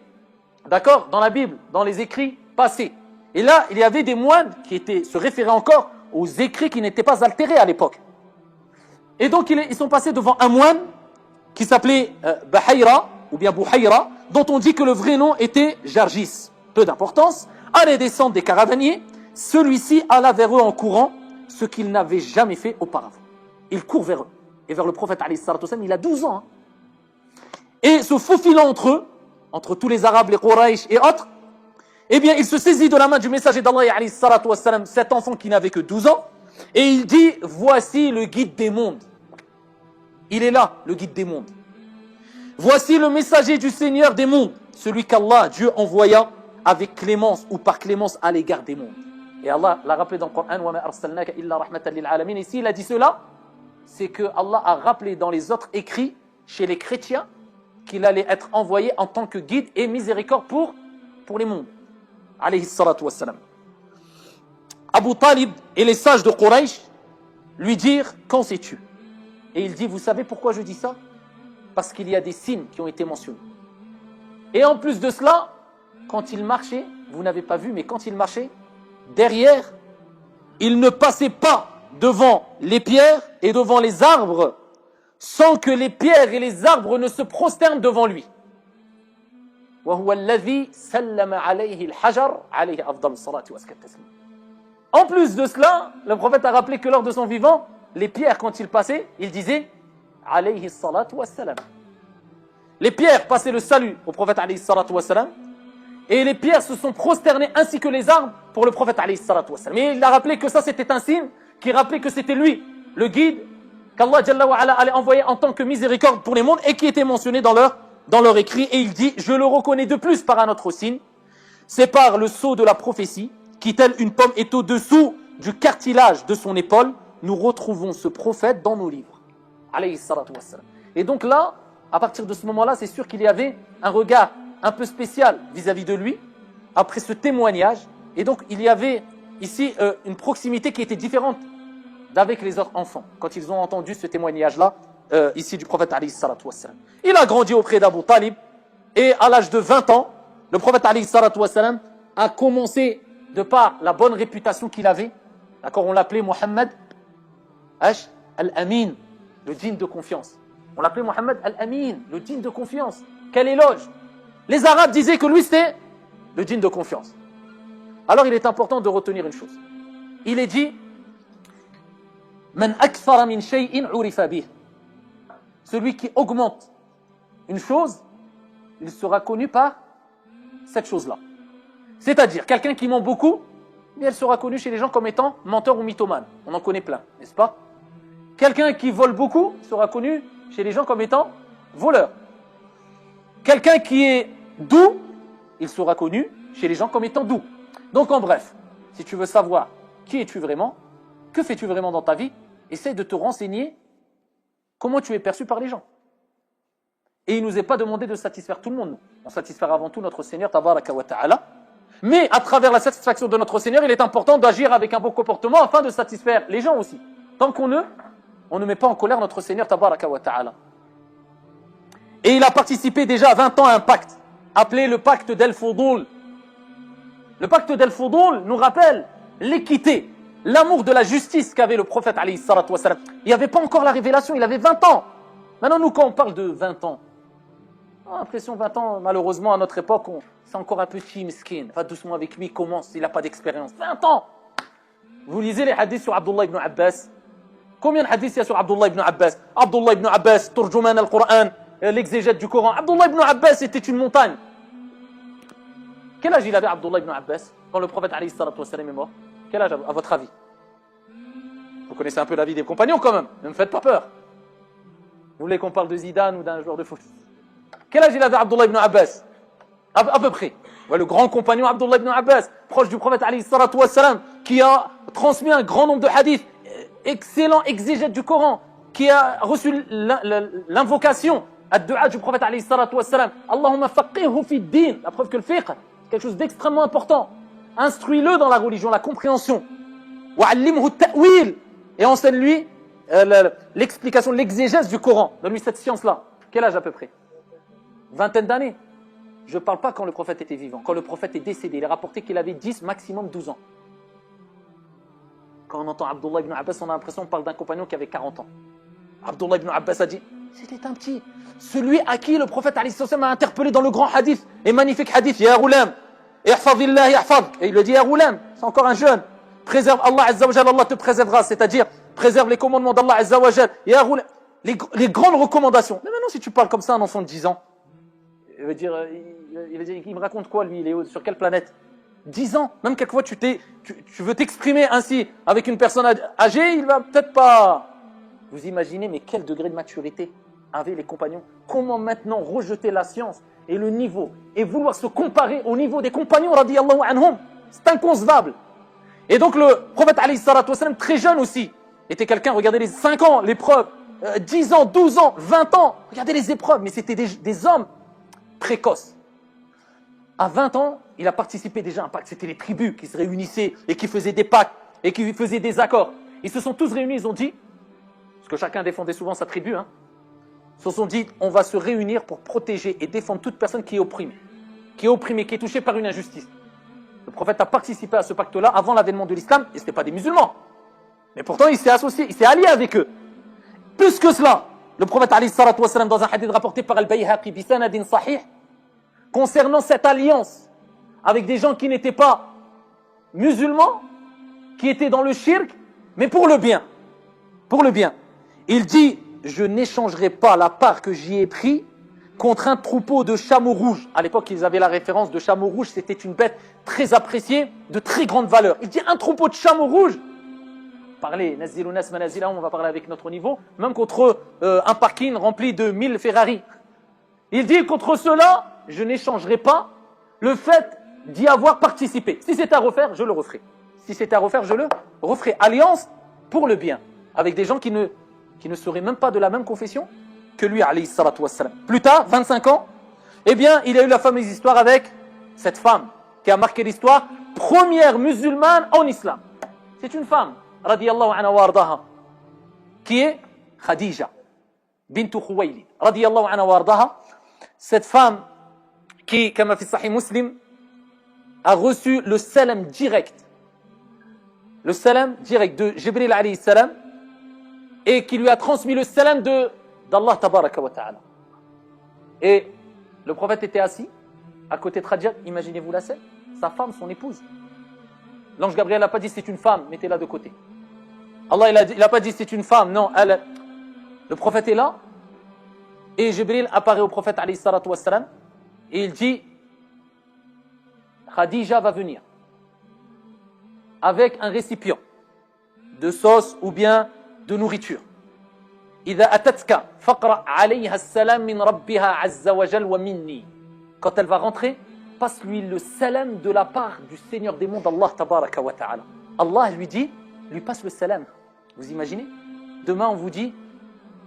D'accord? Dans la Bible, dans les écrits passés. Et là, il y avait des moines qui se référaient encore aux écrits qui n'étaient pas altérés à l'époque. Et donc, ils sont passés devant un moine qui s'appelait Bahayra, ou bien Bouhayra, dont on dit que le vrai nom était Jargis. Peu d'importance. À les descentes des caravaniers, celui-ci alla vers eux en courant, ce qu'il n'avait jamais fait auparavant. Il court vers eux. Et vers le prophète alayhi salatu wassalam, il a 12 ans. Et se faufilant entre eux, entre tous les Arabes, les Quraysh et autres, eh bien, il se saisit de la main du messager d'Allah alayhi salatu wassalam, cet enfant qui n'avait que 12 ans, et il dit, voici le guide des mondes. Il est là, le guide des mondes. Voici le messager du Seigneur des mondes, celui qu'Allah, Dieu, envoya avec clémence ou par clémence à l'égard des mondes. Et Allah l'a rappelé dans le Coran, وَمَا أَرْسَلْنَاكَ إِلَّا رَحْمَةً لِلْعَالَمِينَ. Et s'il a dit cela, c'est que Allah a rappelé dans les autres écrits, chez les chrétiens, qu'il allait être envoyé en tant que guide et miséricorde pour les mondes. Alayhi salatu wassalam. Abu Talib et les sages de Quraysh lui dirent, qu'en sais-tu? Et il dit, vous savez pourquoi je dis ça? Parce qu'il y a des signes qui ont été mentionnés. Et en plus de cela, quand il marchait, vous n'avez pas vu, mais quand il marchait, derrière, il ne passait pas devant les pierres et devant les arbres sans que les pierres et les arbres ne se prosternent devant lui. En plus de cela, le prophète a rappelé que lors de son vivant, les pierres, quand il passait, il disait alayhi salatu wassalam. Les pierres passaient le salut au prophète alayhi salatu wassalam, et les pierres se sont prosternées ainsi que les arbres pour le prophète alayhi salatu wassalam. Mais il a rappelé que ça c'était un signe qui rappelait que c'était lui, le guide qu'Allah Jalla wa Ala allait envoyer en tant que miséricorde pour les mondes et qui était mentionné dans leur écrit. Et il dit, je le reconnais de plus par un autre signe, c'est par le sceau de la prophétie, qui telle une pomme est au-dessous du cartilage de son épaule, nous retrouvons ce prophète dans nos livres. Alayhi salatu wassalam. Et donc là, à partir de ce moment-là, c'est sûr qu'il y avait un regard un peu spécial vis-à-vis de lui, après ce témoignage. Et donc, il y avait ici une proximité qui était différente d'avec les autres enfants, quand ils ont entendu ce témoignage-là, ici du prophète alayhi salatu wassalam. Il a grandi auprès d'Abu Talib, et à l'âge de 20 ans, le prophète alayhi salatu wassalam a commencé, de par la bonne réputation qu'il avait, d'accord, on l'appelait Mohammed Al-Amin, le digne de confiance. On l'appelait Mohammed Al-Amin, le digne de confiance. Quel éloge! Les Arabes disaient que lui c'était le digne de confiance. Alors il est important de retenir une chose. Il est dit Man akthara min shay'in urifa bih. Celui qui augmente une chose, il sera connu par cette chose-là. C'est-à-dire, quelqu'un qui ment beaucoup, elle sera connue chez les gens comme étant menteur ou mythomane. On en connaît plein, n'est-ce pas? Quelqu'un qui vole beaucoup sera connu chez les gens comme étant voleur. Quelqu'un qui est doux, il sera connu chez les gens comme étant doux. Donc en bref, si tu veux savoir qui es-tu vraiment, que fais-tu vraiment dans ta vie, essaie de te renseigner comment tu es perçu par les gens. Et il ne nous est pas demandé de satisfaire tout le monde. On satisfère avant tout notre Seigneur, tabaraka wa ta'ala. Mais à travers la satisfaction de notre Seigneur, il est important d'agir avec un bon comportement afin de satisfaire les gens aussi. Tant qu'on ne met pas en colère notre Seigneur, tabaraka wa ta'ala. Et il a participé déjà à 20 ans à un pacte, appelé le pacte d'El-Foudoul. Le pacte d'El-Foudoul nous rappelle l'équité, l'amour de la justice qu'avait le prophète alayhi salatu wa salam. Il n'y avait pas encore la révélation, il avait 20 ans. Maintenant, nous, quand on parle de 20 ans, on a l'impression 20 ans, malheureusement, à notre époque, c'est encore un petit miskin. Va doucement avec lui, commence, il n'a pas d'expérience. 20 ans. Vous lisez les hadiths sur Abdullah ibn Abbas. Combien de hadiths il y a sur Abdullah ibn Abbas? Abdullah ibn Abbas, Turjuman al-Qur'an, l'exégète du Coran. Abdullah ibn Abbas était une montagne. Quel âge il avait Abdullah ibn Abbas quand le prophète alayhi salatu wa salam est mort? Quel âge à votre avis? Vous connaissez un peu la vie des compagnons quand même, ne me faites pas peur. Vous voulez qu'on parle de Zidane ou d'un joueur de foot? Quel âge il avait Abdullah ibn Abbas? À peu près. Ouais, le grand compagnon Abdullah ibn Abbas, proche du prophète alayhi salatu wa salam, qui a transmis un grand nombre de hadiths, excellent exégète du Coran, qui a reçu l'invocation, ad-du'a du prophète alayhi salatu wa salam. Allahumma faqihhu fi din. La preuve que le fiqh, c'est quelque chose d'extrêmement important. Instruis-le dans la religion, la compréhension. Wa'allimhu ta'wil. Et enseigne-lui l'explication, l'exégèse du Coran. Donne-lui cette science-là. Quel âge à peu près? Vingtaine d'années. Je ne parle pas quand le prophète était vivant. Quand le prophète est décédé, il est rapporté qu'il avait 10, maximum 12 ans. Quand on entend Abdullah ibn Abbas, on a l'impression qu'on parle d'un compagnon qui avait 40 ans. Abdullah ibn Abbas a dit, c'était un petit. Celui à qui le prophète alayhi sallam a interpellé dans le grand hadith, et magnifique hadith, Ya Ghulam, ihfadillah yahfad. Et il le dit, Ya Ghulam, c'est encore un jeune. Préserve Allah azza wa jalla, Allah te préservera. C'est-à-dire, préserve les commandements d'Allah azza wa jalla. Ya Ghulam, les grandes recommandations. Mais maintenant, si tu parles comme ça à un enfant de 10 ans, il va dire, il me raconte quoi lui, il est sur quelle planète? 10 ans, même quelquefois tu veux t'exprimer ainsi avec une personne âgée, il va peut-être pas. Vous imaginez, mais quel degré de maturité avaient les compagnons? Comment maintenant rejeter la science et le niveau et vouloir se comparer au niveau des compagnons radiyallahu anhum? C'est inconcevable. Et donc le prophète alayhi salatu wassalam, très jeune aussi, était quelqu'un, regardez les 5 ans, l'épreuve, 10 ans, 12 ans, 20 ans, regardez les épreuves, mais c'était des hommes précoces. À 20 ans, il a participé déjà à un pacte. C'était les tribus qui se réunissaient et qui faisaient des pactes et qui faisaient des accords. Ils se sont tous réunis, ils ont dit, parce que chacun défendait souvent sa tribu, ils se sont dit, on va se réunir pour protéger et défendre toute personne qui est opprimée, qui est touchée par une injustice. Le prophète a participé à ce pacte-là avant l'avènement de l'islam, et ce n'était pas des musulmans. Mais pourtant, il s'est associé, il s'est allié avec eux. Plus que cela, le prophète alayhi salatu wa salam, dans un hadith rapporté par Al-Bayhaqi bi sanadin sahih, concernant cette alliance avec des gens qui n'étaient pas musulmans, qui étaient dans le shirk, mais pour le bien. Pour le bien. Il dit, je n'échangerai pas la part que j'y ai pris contre un troupeau de chameaux rouges. À l'époque, ils avaient la référence de chameaux rouges, c'était une bête très appréciée, de très grande valeur. Il dit, un troupeau de chameaux rouges. Parler, nazilunas manazila, on va parler avec notre niveau, même contre un parking rempli de 1000 Ferrari. Il dit, contre cela, je n'échangerai pas le fait d'y avoir participé. Si c'est à refaire, je le referai. Si c'est à refaire, je le referai. Alliance pour le bien, avec des gens qui ne seraient même pas de la même confession que lui, alayhi salatu wassalam. Plus tard, 25 ans, eh bien, il a eu la fameuse histoire avec cette femme qui a marqué l'histoire, première musulmane en islam. C'est une femme, radiyallahu anha wa ardaha, qui est Khadija, bintu Khuwaylid, radiyallahu anha wa ardaha. Cette femme qui, comme a fait Sahih Muslim, a reçu le salam direct. Le salam direct de Jibril alayhi salam, et qui lui a transmis le salam d'Allah tabaraka wa ta'ala. Et le prophète était assis à côté de Khadija, imaginez-vous la scène, sa femme, son épouse. L'ange Gabriel n'a pas dit c'est une femme, mettez-la de côté. Allah il n'a pas dit c'est une femme, non, le prophète est là, et Jibril apparaît au prophète alayhi salatu wassalam, Et il dit, Khadija va venir avec un récipient de sauce ou bien de nourriture. إذا أتتك فقرأ عليها السلام من ربها عز وجل ومني. Quand elle va rentrer, passe-lui le salam de la part du Seigneur des mondes, Allah tabaraka wa ta'ala. Allah lui dit, lui passe le salam. Vous imaginez? Demain on vous dit,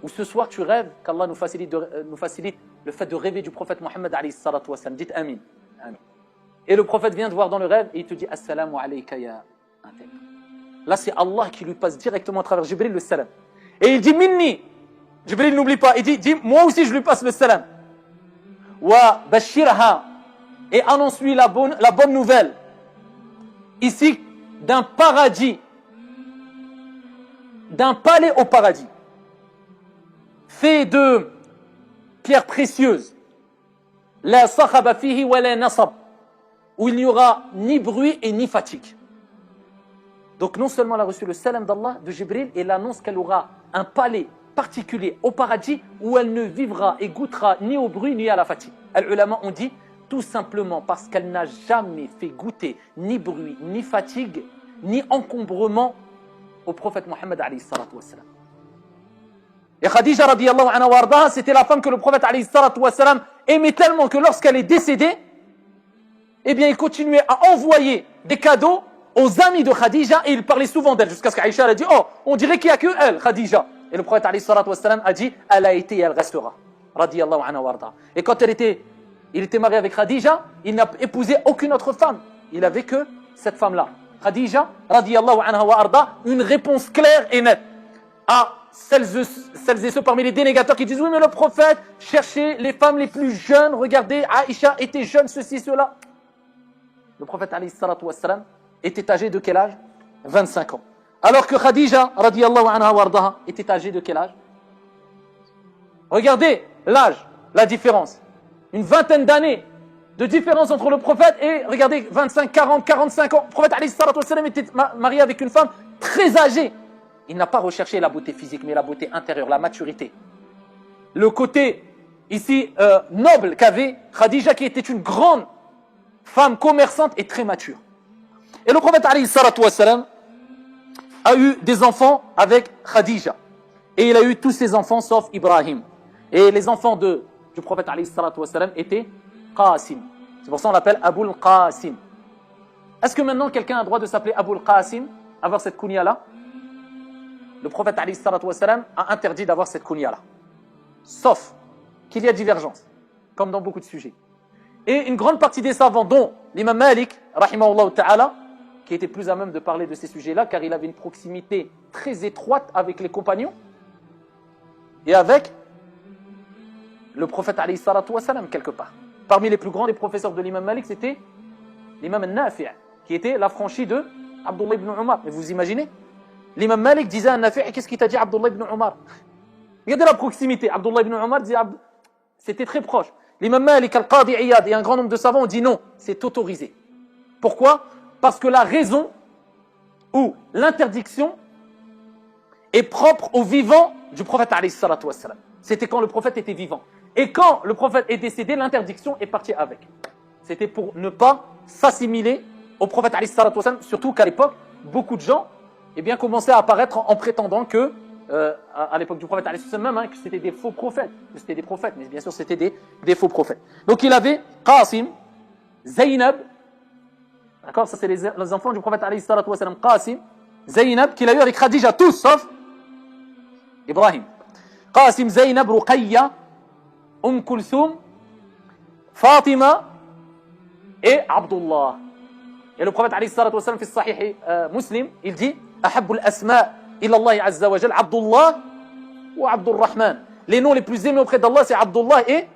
ou ce soir tu rêves, qu'Allah nous facilite le fait de rêver du prophète Mohammed alayhi salatu wa sallam. Dites amin. Amin. Et le prophète vient te voir dans le rêve et il te dit Assalamu alayka ya intel. Là c'est Allah qui lui passe directement à travers Jibril le salam. Et il dit Minni. Jibril n'oublie pas, il dit moi aussi je lui passe le salam. Wa bashirha. Et annonce-lui la bonne nouvelle. Ici, d'un paradis, d'un palais au paradis, fait de pierres précieuses, la sakhaba fihi wa la nasab, où il n'y aura ni bruit et ni fatigue. Donc non seulement elle a reçu le salam d'Allah, de Jibril, et l'annonce qu'elle aura un palais particulier au paradis où elle ne vivra et goûtera ni au bruit ni à la fatigue. Les ulama ont dit tout simplement parce qu'elle n'a jamais fait goûter ni bruit, ni fatigue, ni encombrement au prophète Mohammed alayhi salatu wassalam. Et Khadija radiyallahu anha wa ardaha, c'était la femme que le prophète alayhi salatu wassalam aimait tellement que lorsqu'elle est décédée, eh bien il continuait à envoyer des cadeaux aux amis de Khadija et il parlait souvent d'elle jusqu'à ce qu'Aïcha a dit oh, on dirait qu'il n'y a que elle, Khadija. Et le prophète alayhi salatu wassalam a dit elle a été et elle restera. Radiyallahu anha wa ardaha. Et quand il était marié avec Khadija, il n'a épousé aucune autre femme. Il avait que cette femme-là. Khadija, radiyallahu anha wa arda, une réponse claire et nette à celles et ceux parmi les dénégateurs qui disent oui mais le prophète cherchait les femmes les plus jeunes, regardez Aïcha était jeune, ceci, cela. Le prophète alayhi salatu wassalam était âgé de quel âge? 25 ans. Alors que Khadija, radiyallahu anha wa ardaha, était âgée de quel âge? Regardez l'âge, la différence. Une vingtaine d'années de différence entre le prophète et, regardez, 25, 40, 45 ans. Le prophète alayhi salatu wassalam était marié avec une femme très âgée. Il n'a pas recherché la beauté physique, mais la beauté intérieure, la maturité. Le côté, ici, noble qu'avait Khadija, qui était une grande femme commerçante et très mature. Et le prophète alayhi salatu wassalam a eu des enfants avec Khadija. Et il a eu tous ses enfants sauf Ibrahim. Et les enfants du prophète alayhi salatu wassalam étaient Qasim. C'est pour ça qu'on l'appelle Aboul Qasim. Est-ce que maintenant quelqu'un a le droit de s'appeler Aboul Qasim, avoir cette kunya-là? Le prophète alayhi salatu wassalam a interdit d'avoir cette kunya-là. Sauf qu'il y a divergence, comme dans beaucoup de sujets. Et une grande partie des savants, dont l'imam Malik, rahimahullah ta'ala, qui était plus à même de parler de ces sujets-là, car il avait une proximité très étroite avec les compagnons et avec le prophète alayhi salatu wassalam quelque part. Parmi les plus grands des professeurs de l'imam Malik, c'était l'imam Nafi', qui était l'affranchi de Abdullah ibn Umar. Mais vous imaginez? L'imam Malik disait à Nafi', qu'est-ce qu'il t'a dit Abdullah ibn Umar? Regardez la proximité. Abdullah ibn Umar disait, c'était très proche. L'imam Malik, Al-Qadi Iyad et un grand nombre de savants ont dit non, c'est autorisé. Pourquoi? Parce que la raison ou l'interdiction est propre au vivant du prophète alayhi salatu wassalam. C'était quand le prophète était vivant. Et quand le prophète est décédé, l'interdiction est partie avec. C'était pour ne pas s'assimiler au prophète alayhi salatu wassalam, surtout qu'à l'époque, beaucoup de gens commençaient à apparaître en prétendant que, à l'époque du prophète alayhi salatu wassalam, que c'était des faux prophètes. Que c'était des prophètes, mais bien sûr c'était des faux prophètes. Donc il avait Qasim, Zaynab, d'accord, ça c'est les enfants du prophète alayhi salatu wassalam, Qasim, Zaynab, qu'il a eu avec Khadija, tous sauf Ibrahim. Qasim, Zaynab, Ruqayya, Kulthum, Fatima et Abdullah. Et le prophète alayhi salatu wassalam, fi sahih Muslim, il dit Ahabbul asma' ila Allah azza wa jal, Abdullah ou Abdurrahman. Les noms les plus aimés auprès d'Allah, c'est Abdullah et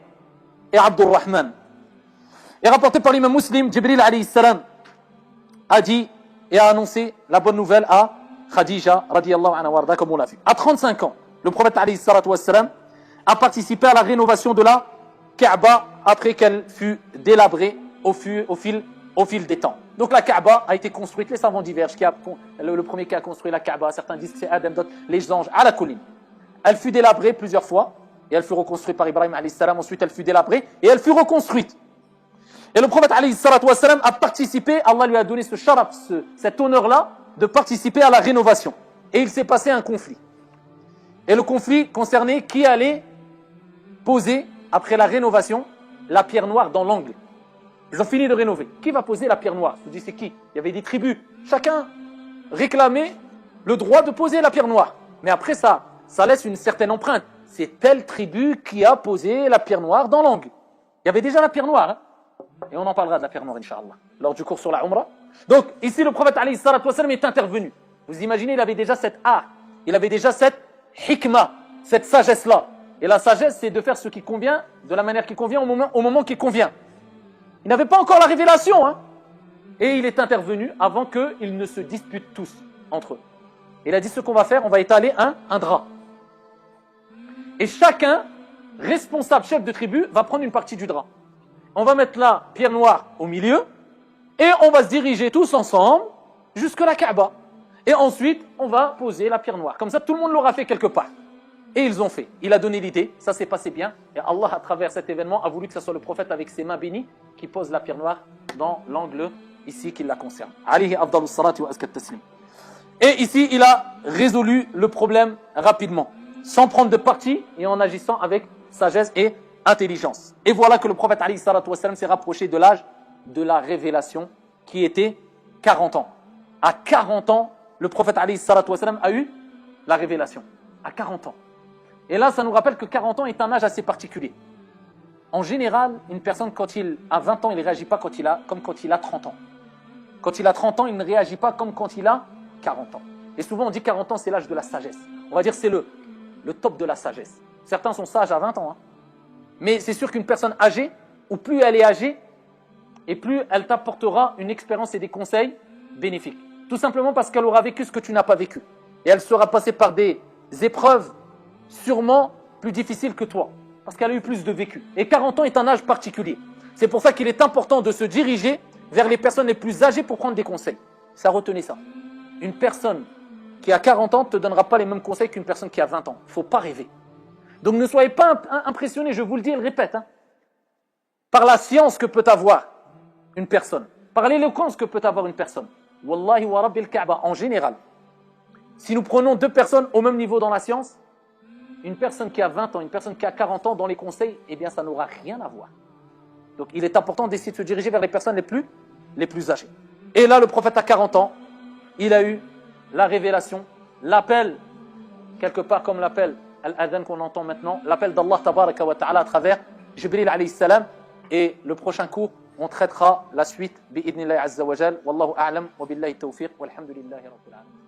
Abdurrahman. Et rapporté par l'imam Muslim, Jibril alayhi salam a dit et a annoncé la bonne nouvelle à Khadija radiyallahu anha warda, comme on l'a vu. À 35 ans, le prophète alayhi salatu wassalam a participé à la rénovation de la Kaaba après qu'elle fut délabrée au fil des temps. Donc la Kaaba a été construite, les savants divergent. Le premier qui a construit la Kaaba, certains disent que c'est Adam, d'autres les anges, à la colline. Elle fut délabrée plusieurs fois et elle fut reconstruite par Ibrahim alayhi salam. Ensuite, elle fut délabrée et elle fut reconstruite. Et le prophète alayhi salatu wassalam a participé, Allah lui a donné ce sharaf, cet honneur-là, de participer à la rénovation. Et il s'est passé un conflit. Et le conflit concernait qui allait poser, après la rénovation, la pierre noire dans l'angle. Ils ont fini de rénover. Qui va poser la pierre noire? Je vous dis, c'est qui? Il y avait des tribus. Chacun réclamait le droit de poser la pierre noire. Mais après ça laisse une certaine empreinte. C'est telle tribu qui a posé la pierre noire dans l'angle. Il y avait déjà la pierre noire. Hein? Et on en parlera de la pierre noire, Inch'Allah, lors du cours sur la Umrah. Donc, ici, le prophète alayhi salatu wassalam est intervenu. Vous imaginez, il avait déjà cet art. Il avait déjà cette hikmah, cette sagesse-là. Et la sagesse, c'est de faire ce qui convient, de la manière qui convient, au moment qui convient. Il n'avait pas encore la révélation. Hein? Et il est intervenu avant qu'ils ne se disputent tous entre eux. Il a dit, ce qu'on va faire, on va étaler un drap. Et chacun, responsable, chef de tribu, va prendre une partie du drap. On va mettre la pierre noire au milieu et on va se diriger tous ensemble jusqu'à la Kaaba. Et ensuite, on va poser la pierre noire. Comme ça, tout le monde l'aura fait quelque part. Et ils ont fait. Il a donné l'idée, ça s'est passé bien. Et Allah, à travers cet événement, a voulu que ce soit le prophète avec ses mains bénies qui pose la pierre noire dans l'angle ici qui la concerne. Alayhi afdalus salati wa azkat taslim. Et ici, il a résolu le problème rapidement, sans prendre de parti et en agissant avec sagesse et intelligence. Et voilà que le prophète alayhi salatu wassalam s'est rapproché de l'âge de la révélation qui était 40 ans. À 40 ans, le prophète alayhi salatu wassalam a eu la révélation. À 40 ans. Et là, ça nous rappelle que 40 ans est un âge assez particulier. En général, une personne, quand il a 20 ans, il ne réagit pas comme quand il a 30 ans. Quand il a 30 ans, il ne réagit pas comme quand il a 40 ans. Et souvent, on dit 40 ans, c'est l'âge de la sagesse. On va dire c'est le top de la sagesse. Certains sont sages à 20 ans. Hein. Mais c'est sûr qu'une personne âgée, ou plus elle est âgée, et plus elle t'apportera une expérience et des conseils bénéfiques. Tout simplement parce qu'elle aura vécu ce que tu n'as pas vécu. Et elle sera passée par des épreuves sûrement plus difficiles que toi. Parce qu'elle a eu plus de vécu. Et 40 ans est un âge particulier. C'est pour ça qu'il est important de se diriger vers les personnes les plus âgées pour prendre des conseils. Ça, retenez ça. Une personne qui a 40 ans ne te donnera pas les mêmes conseils qu'une personne qui a 20 ans. Il ne faut pas rêver. Donc ne soyez pas impressionnés, je vous le dis et le répète, hein, par la science que peut avoir une personne, par l'éloquence que peut avoir une personne. Wallahi wa rabbil Kaaba, en général, si nous prenons deux personnes au même niveau dans la science, une personne qui a 20 ans, une personne qui a 40 ans dans les conseils, eh bien ça n'aura rien à voir. Donc il est important d'essayer de se diriger vers les personnes les plus âgées. Et là, le prophète a 40 ans, il a eu la révélation, l'appel, quelque part comme l'appel Al-Adhan qu'on entend maintenant, l'appel d'Allah tabaraka wa ta'ala à travers Jibril alayhi salam. Et le prochain cours, on traitera la suite bi'idnillahi azza wa jal. Wallahu a'lam wa billahi tawfiq walhamdulillahi rabbil alamin.